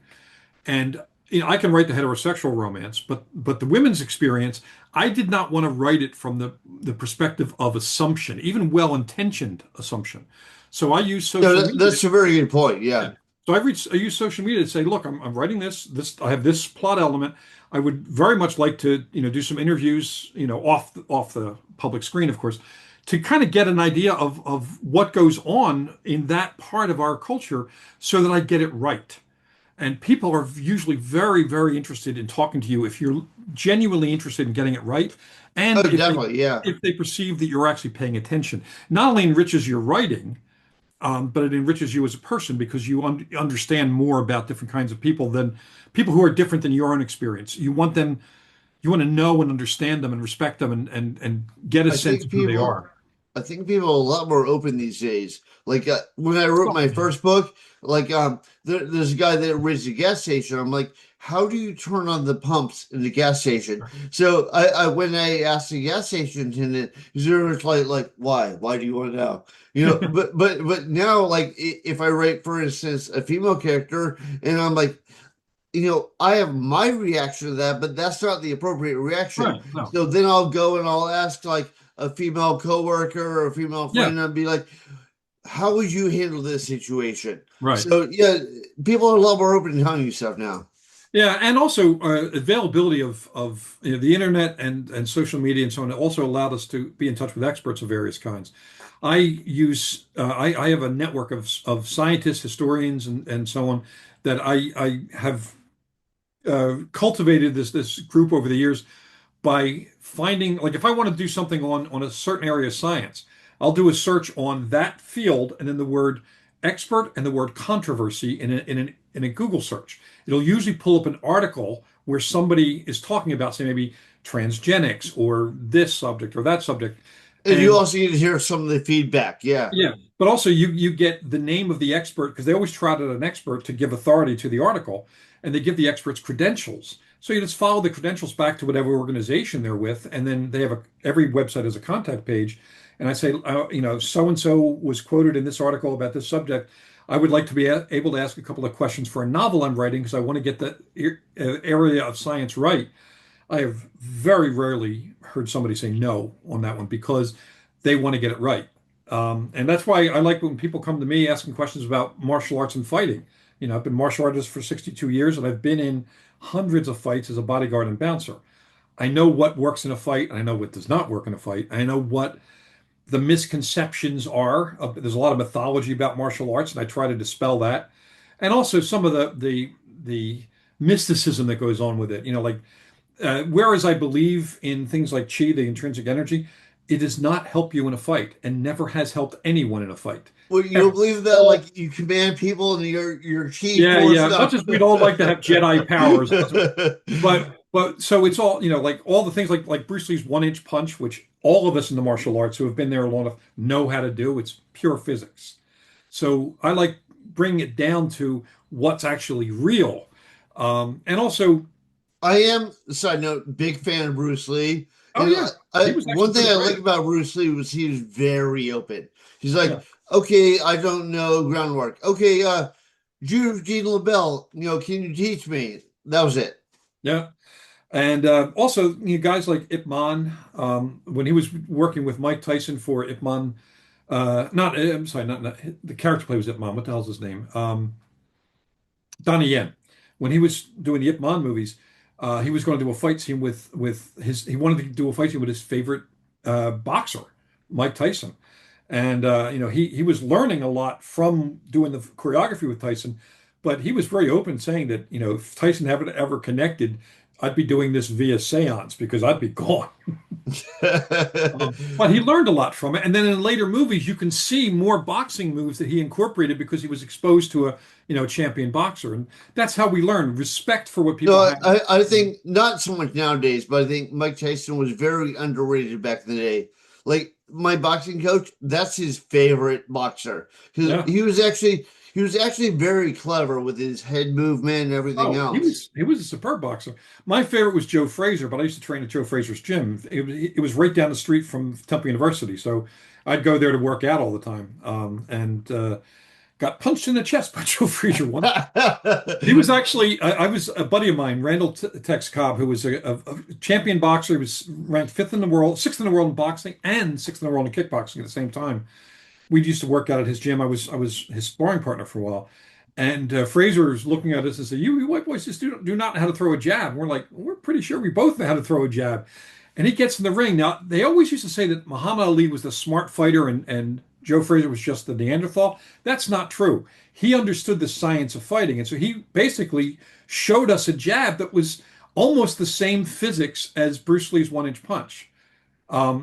And I can write the heterosexual romance, but the women's experience, I did not want to write it from the perspective of assumption, even well-intentioned assumption. So I use No, social media. that's a very good point. Yeah. Yeah, So I use social media to say, look, I'm writing this. I have this plot element. I would very much like to, do some interviews, off the public screen, of course, to kind of get an idea of what goes on in that part of our culture so that I get it right. And people are usually very, very interested in talking to you if you're genuinely interested in getting it right, oh, and definitely, yeah. if they perceive that you're actually paying attention. Not only enriches your writing, but it enriches you as a person because you understand more about different kinds of people than people who are different than your own experience. You want to know and understand them and respect them and get a I sense think of who they people, are. I think people are a lot more open these days. Like when I wrote Oh, my yeah. first book, like there's a guy that runs a gas station. I'm like, how do you turn on the pumps in the gas station? So I when I asked the gas station attendant, he's very much like why? Why do you want to know? But now like if I write, for instance, a female character, and I'm like, I have my reaction to that, but that's not the appropriate reaction. Right. No. So then I'll go and I'll ask like a female coworker or a female Yeah. friend and be like, how would you handle this situation? Right. So yeah, people are a lot more open to telling you stuff now. Yeah, and also availability of the internet and social media and so on also allowed us to be in touch with experts of various kinds. I have a network of scientists, historians, and so on that I have cultivated this group over the years by finding like if I want to do something on a certain area of science, I'll do a search on that field and then the word expert and the word controversy in a Google search. It'll usually pull up an article where somebody is talking about, say, maybe transgenics or this subject or that subject. And you And also need to hear some of the feedback. Yeah. yeah, but also you get the name of the expert because they always trot out an expert to give authority to the article, and they give the expert's credentials. So you just follow the credentials back to whatever organization they're with, and then they have every website has a contact page. And I say, so and so was quoted in this article about this subject. I would like to be able to ask a couple of questions for a novel I'm writing because I want to get that area of science right. I have very rarely heard somebody say no on that one because they want to get it right. And that's why I like when people come to me asking questions about martial arts and fighting. I've been martial artist for 62 years and I've been in hundreds of fights as a bodyguard and bouncer. I know what works in a fight, and I know what does not work in a fight. I know what the misconceptions are. There's a lot of mythology about martial arts, and I try to dispel that. And also some of the mysticism that goes on with it. Like whereas I believe in things like chi, the intrinsic energy, it does not help you in a fight and never has helped anyone in a fight. Well, you don't Ever. believe that All, like you command people and your chief yeah, force yeah. now. Much as we'd all like to have Jedi powers, but so it's all, like all the things like Bruce Lee's 1 inch punch, which all of us in the martial arts who have been there long enough know how to do. It's pure physics. So I like bringing it down to what's actually real. And also, I am, side note, big fan of Bruce Lee. oh And yeah, he was one actually thing pretty I like great. about Bruce Lee was he was very open. He's like, Yeah, okay, I don't know groundwork. Okay, Jude Gene LaBelle, can you teach me? That was it. yeah. And also, guys like Ip Man, when he was working with Mike Tyson for Ip Man, not, I'm sorry, not the character play was Ip Man. What the hell's his name? Donnie Yen. When he was doing the Ip Man movies, he was going to do a fight scene with his. He wanted to do a fight scene with his favorite boxer, Mike Tyson, and he was learning a lot from doing the choreography with Tyson, but he was very open, saying that if Tyson haven't ever connected, I'd be doing this via seance because I'd be gone. But he learned a lot from it. And then in later movies, you can see more boxing moves that he incorporated because he was exposed to a, champion boxer. And that's how we learn respect for what people No, have. I think not so much nowadays, but I think Mike Tyson was very underrated back in the day. Like my boxing coach, that's his favorite boxer because Yeah. he was actually very clever with his head movement and everything Oh, he else. was he was a superb boxer. My favorite was Joe Frazier, but I used to train at Joe Frazier's gym. It was right down the street from Temple University, so I'd go there to work out all the time. And got punched in the chest by Joe Frazier once. He was actually, I was a buddy of mine, Randall Tex Cobb, who was a champion boxer. He was ranked fifth in the world, sixth in the world in boxing, and sixth in the world in kickboxing at the same time. We used to work out at his gym. I was his sparring partner for a while. And Fraser was looking at us and said, "You white boys just do not know how to throw a jab." And we're like, "We're pretty sure we both know how to throw a jab." And he gets in the ring. Now, they always used to say that Muhammad Ali was the smart fighter and Joe Frazier was just the Neanderthal. That's not true. He understood the science of fighting. And so he basically showed us a jab that was almost the same physics as Bruce Lee's 1 inch punch.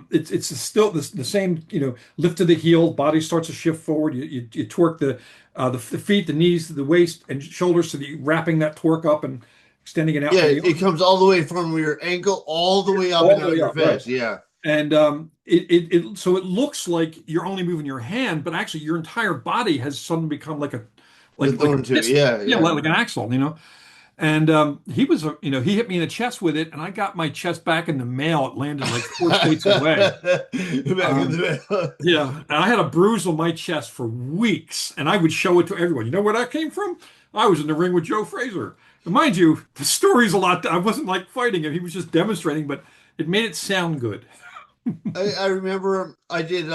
It's still the same, lift to the heel, body starts to shift forward. You torque the feet, the knees, the waist, and shoulders, so that you're wrapping that torque up and extending it out Yeah, from the it arm comes all the way from your ankle all the way up and all the out way your up, right? fist. Yeah, And so it looks like you're only moving your hand, but actually your entire body has suddenly become like a the like a thorn too. piston, Yeah, yeah, yeah. like an axle. And he was, he hit me in the chest with it, and I got my chest back in the mail. It landed like 4 states away. Back in Um, the yeah, and I had a bruise on my chest for weeks, and I would show it to everyone. You know where that came from? I was in the ring with Joe Frazier. And mind you, the story's a lot. I wasn't like fighting him; he was just demonstrating, but it made it sound good. I remember I did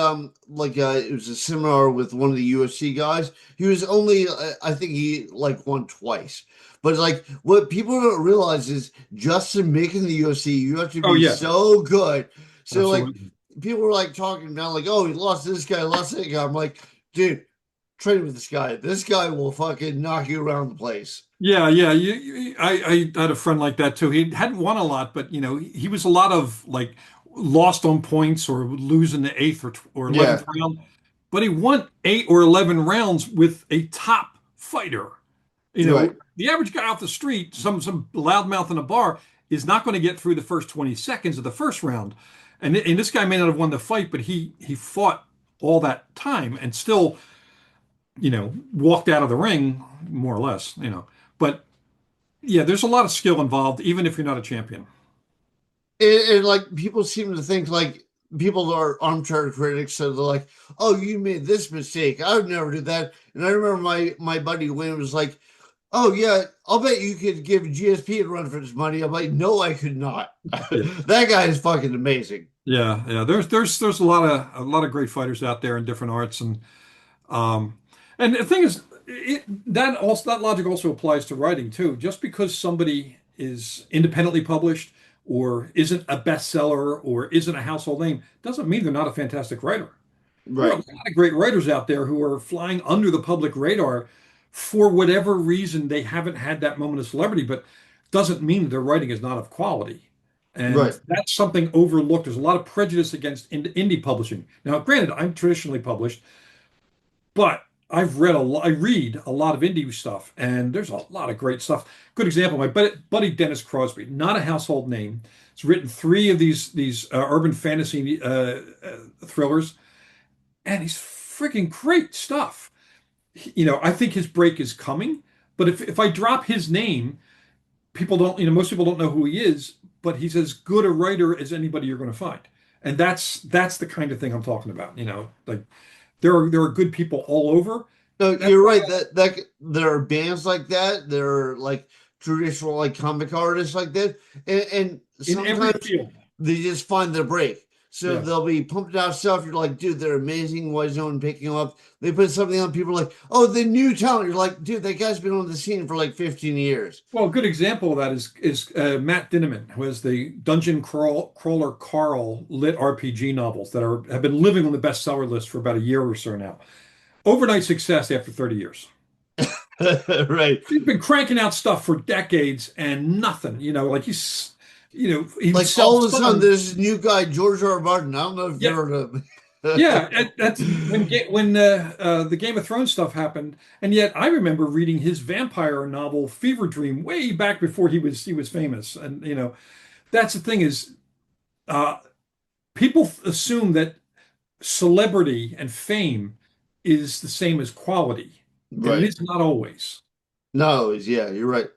like it was a seminar with one of the UFC guys. He was only I think he like won twice. But like what people don't realize is just to make in the UFC, you have to Oh be yeah, so good. So like absolutely. people were like talking about like, oh, he lost this guy, lost that guy. I'm like, dude, train with this guy. This guy will fucking knock you around the place. Yeah, yeah. I had a friend like that too. He hadn't won a lot, but he was a lot of like lost on points or lose in the eighth or 11th Yeah, round. But he won 8 or 11 rounds with a top fighter. right. The average guy off the street, some loudmouth in a bar, is not going to get through the first 20 seconds of the first round. And this guy may not have won the fight, but he fought all that time and still, walked out of the ring more or less. But yeah, there's a lot of skill involved, even if you're not a champion. And like people seem to think like people are armchair critics, so they're like, "Oh, you made this mistake. I would never do that." And I remember my buddy Wayne was like, "Oh yeah, I'll bet you could give GSP a run for his money." I'm like, "No, I could not." Yeah. That guy is fucking amazing. Yeah, yeah. There's a lot of great fighters out there in different arts, um and the thing is, that logic also applies to writing too. Just because somebody is independently published or isn't a bestseller or isn't a household name doesn't mean they're not a fantastic writer. There are a Right. lot of great writers out there who are flying under the public radar for whatever reason they haven't had that moment of celebrity, but doesn't mean that their writing is not of quality. And Right. that's something overlooked. There's a lot of prejudice against indie publishing. Now, granted, I'm traditionally published, but I read a lot of indie stuff, and there's a lot of great stuff. Good example, my buddy Dennis Crosby, not a household name. He's written three of these urban fantasy thrillers, and he's freaking great stuff. I think his break is coming, but if I drop his name, people don't, most people don't know who he is, but he's as good a writer as anybody you're going to find. And that's the kind of thing I'm talking about. Like there are good people all over. No, That's you're why right. That there are bands like that. There are like traditional like comic artists like that, and in every sometimes field. they just find their break. So Yeah. they'll be pumped out stuff. You're like, dude, they're amazing. Why is no one picking them up? They put something on. People are like, oh, the new talent. You're like, dude, that guy's been on the scene for like 15 years. Well, a good example of that is Matt Dinniman, who has the Crawler Carl lit RPG novels that have been living on the bestseller list for about a year or so now. Overnight success after 30 years. Right. He's been cranking out stuff for decades and nothing. Like he would Like sell all of a sudden, some. there's this new guy, George R. R. Martin. I don't know if you Yeah, heard of him. yeah. That's when the Game of Thrones stuff happened, and yet I remember reading his vampire novel Fever Dream way back before he was famous. And that's the thing is, uh, people assume that celebrity and fame is the same as quality, and it Right. is not always. No, yeah, you're right.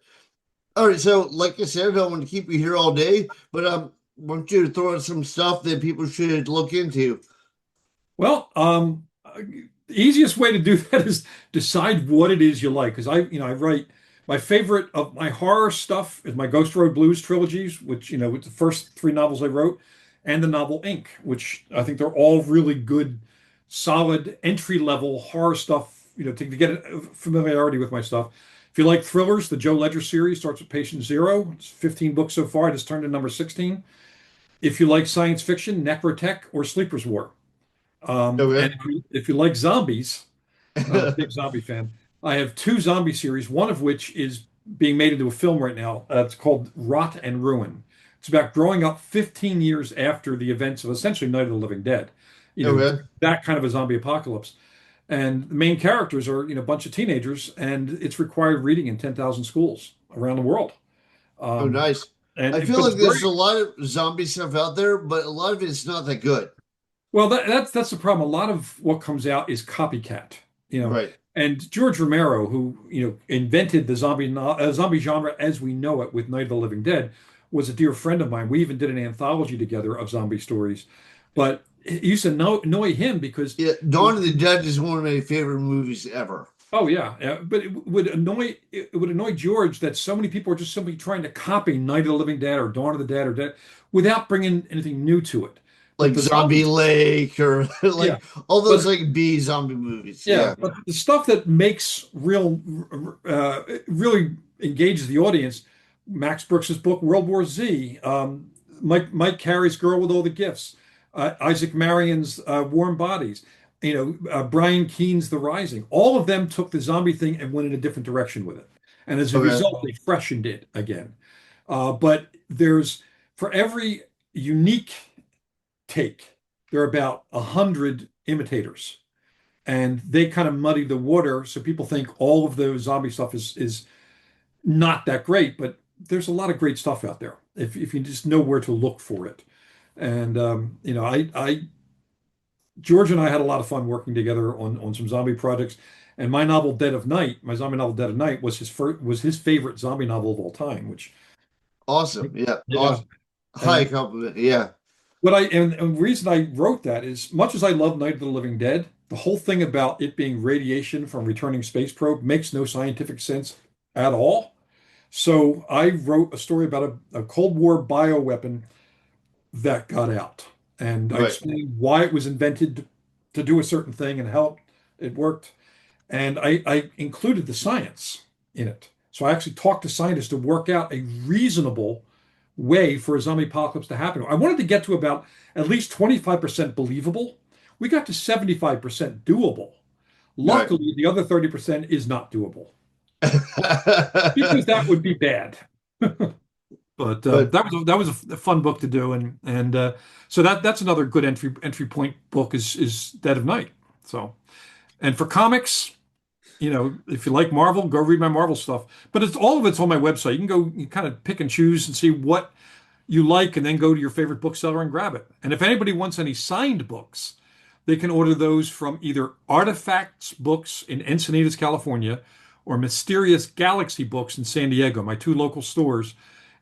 All right, so like I said, I don't want to keep you here all day, but want you to throw out some stuff that people should look into. Well, the easiest way to do that is decide what it is you like. Because I write my favorite of my horror stuff is my Ghost Road Blues trilogies, which, with the first three novels I wrote, and the novel Ink, which I think they're all really good, solid entry level horror stuff, to get a familiarity with my stuff. If you like thrillers, the Joe Ledger series starts with Patient Zero. It's 15 books so far. It has turned to number 16. If you like science fiction, Necrotech or Sleeper's War. And Okay. if you like zombies, big zombie fan, I have two zombie series, one of which is being made into a film right now. It's called Rot and Ruin. It's about growing up 15 years after the events of essentially Night of the Living Dead, Okay. that kind of a zombie apocalypse. And the main characters are, a bunch of teenagers, and it's required reading in 10,000 schools around the world. Oh, Um, nice. I feel but it's like there's great. a lot of zombie stuff out there, but a lot of it's not that good. Well, that's the problem. A lot of what comes out is copycat, you know. Right. And George Romero, who invented the zombie genre as we know it with Night of the Living Dead, was a dear friend of mine. We even did an anthology together of zombie stories. But it used to annoy him because, Yeah, Dawn of the Dead is one of my favorite movies ever. oh yeah, yeah, but it would annoy George that so many people are just simply trying to copy Night of the Living Dead or Dawn of the Dead or Dead without bringing anything new to it. But Like the Zombie zombie, Lake or yeah. like all those But like B zombie movies. Yeah, Yeah. but the stuff that makes really engages the audience, Max Brooks's book World War Z, Mike Carey's Girl with All the Gifts, Isaac Marion's Warm Bodies, Brian Keene's The Rising. All of them took the zombie thing and went in a different direction with it, and as a Okay. result, they freshened it again. But there's for every unique take, there are about 100 imitators and they kind of muddy the water so people think all of the zombie stuff is not that great, but there's a lot of great stuff out there if you just know where to look for it. And I George and I had a lot of fun working together on some zombie projects. And my zombie novel Dead of Night was his favorite zombie novel of all time, which Awesome. Yeah. yeah. Awesome. High And compliment. Yeah. and the reason I wrote that is much as I love Night of the Living Dead, the whole thing about it being radiation from returning space probe makes no scientific sense at all. So I wrote a story about a Cold War bioweapon that got out. And I Right. explained why it was invented to do a certain thing and how it worked. And I included the science in it. So I actually talked to scientists to work out a reasonable way for a zombie apocalypse to happen. I wanted to get to about at least 25% believable. We got to 75% doable. Right. Luckily, the other 30% is not doable because that would be bad. But But that was a fun book to do, and so that's another good entry point book is Dead of Night. So, and for comics, if you like Marvel, go read my Marvel stuff. But all of it's on my website. You can go, you kind of pick and choose and see what you like, and then go to your favorite bookseller and grab it. And if anybody wants any signed books, they can order those from either Artifacts Books in Encinitas, California, or Mysterious Galaxy Books in San Diego, my two local stores.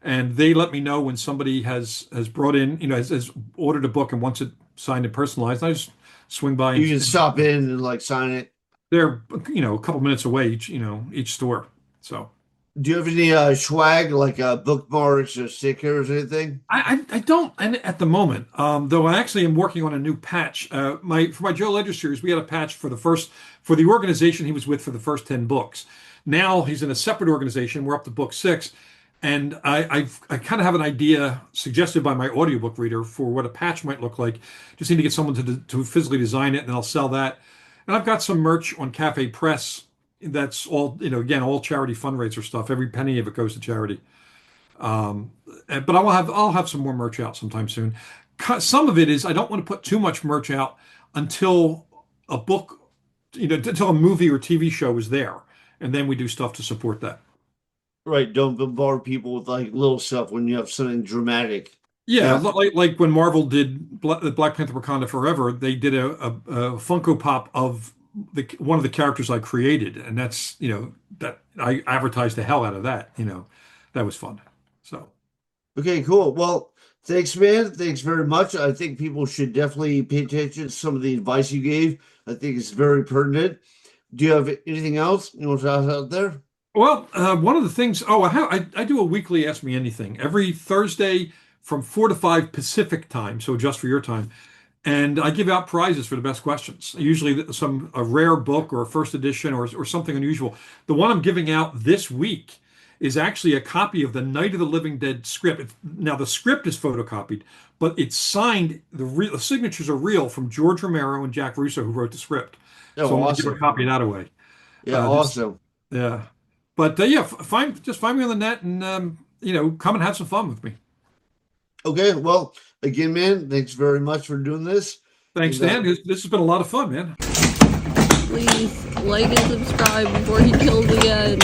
And they let me know when somebody has brought in, has ordered a book and wants it signed and personalized. I just swing by you can and stop in and like sign it. they're, a couple minutes away each store. So Do you have any swag like bookmarks or stickers or anything? I don't at the moment. Though I actually am working on a new patch. For my Joe Ledger series, we had a patch for the organization he was with for the first 10 books. Now he's in a separate organization. We're up to book 6. And I kind of have an idea suggested by my audiobook reader for what a patch might look like. Just need to get someone to physically design it, and I'll sell that. And I've got some merch on Cafe Press. That's all, again, all charity fundraiser stuff. Every penny of it goes to charity. But I'll have some more merch out sometime soon. Some of it is I don't want to put too much merch out until a book, until a movie or TV show is there, and then we do stuff to support that. Right, don't bombard people with like little stuff when you have something dramatic. Yeah, Yeah. like when Marvel did Black Panther: Wakanda Forever, they did a Funko Pop of one of the characters I created, and that's that I advertised the hell out of that. That was fun. So Okay, cool. Well, thanks, man. Thanks very much. I think people should definitely pay attention to some of the advice you gave. I think it's very pertinent. Do you have anything else you want to toss out there? well, one of the things. Oh, I do a weekly Ask Me Anything every Thursday from 4 to 5 Pacific time, so just for your time. And I give out prizes for the best questions. Usually a rare book or a first edition or something unusual. The one I'm giving out this week is actually a copy of the Night of the Living Dead script. Now the script is photocopied, but it's signed. The signatures are real from George Romero and Jack Russo, who wrote the script. So Oh, I'm going to give a awesome. copy of that away. Yeah, This, awesome. yeah, but yeah, find me on the net and come and have some fun with me. Okay, well, again, man, thanks very much for doing this. Thanks, And Dan. This has been a lot of fun, man. Please like and subscribe before he kills again.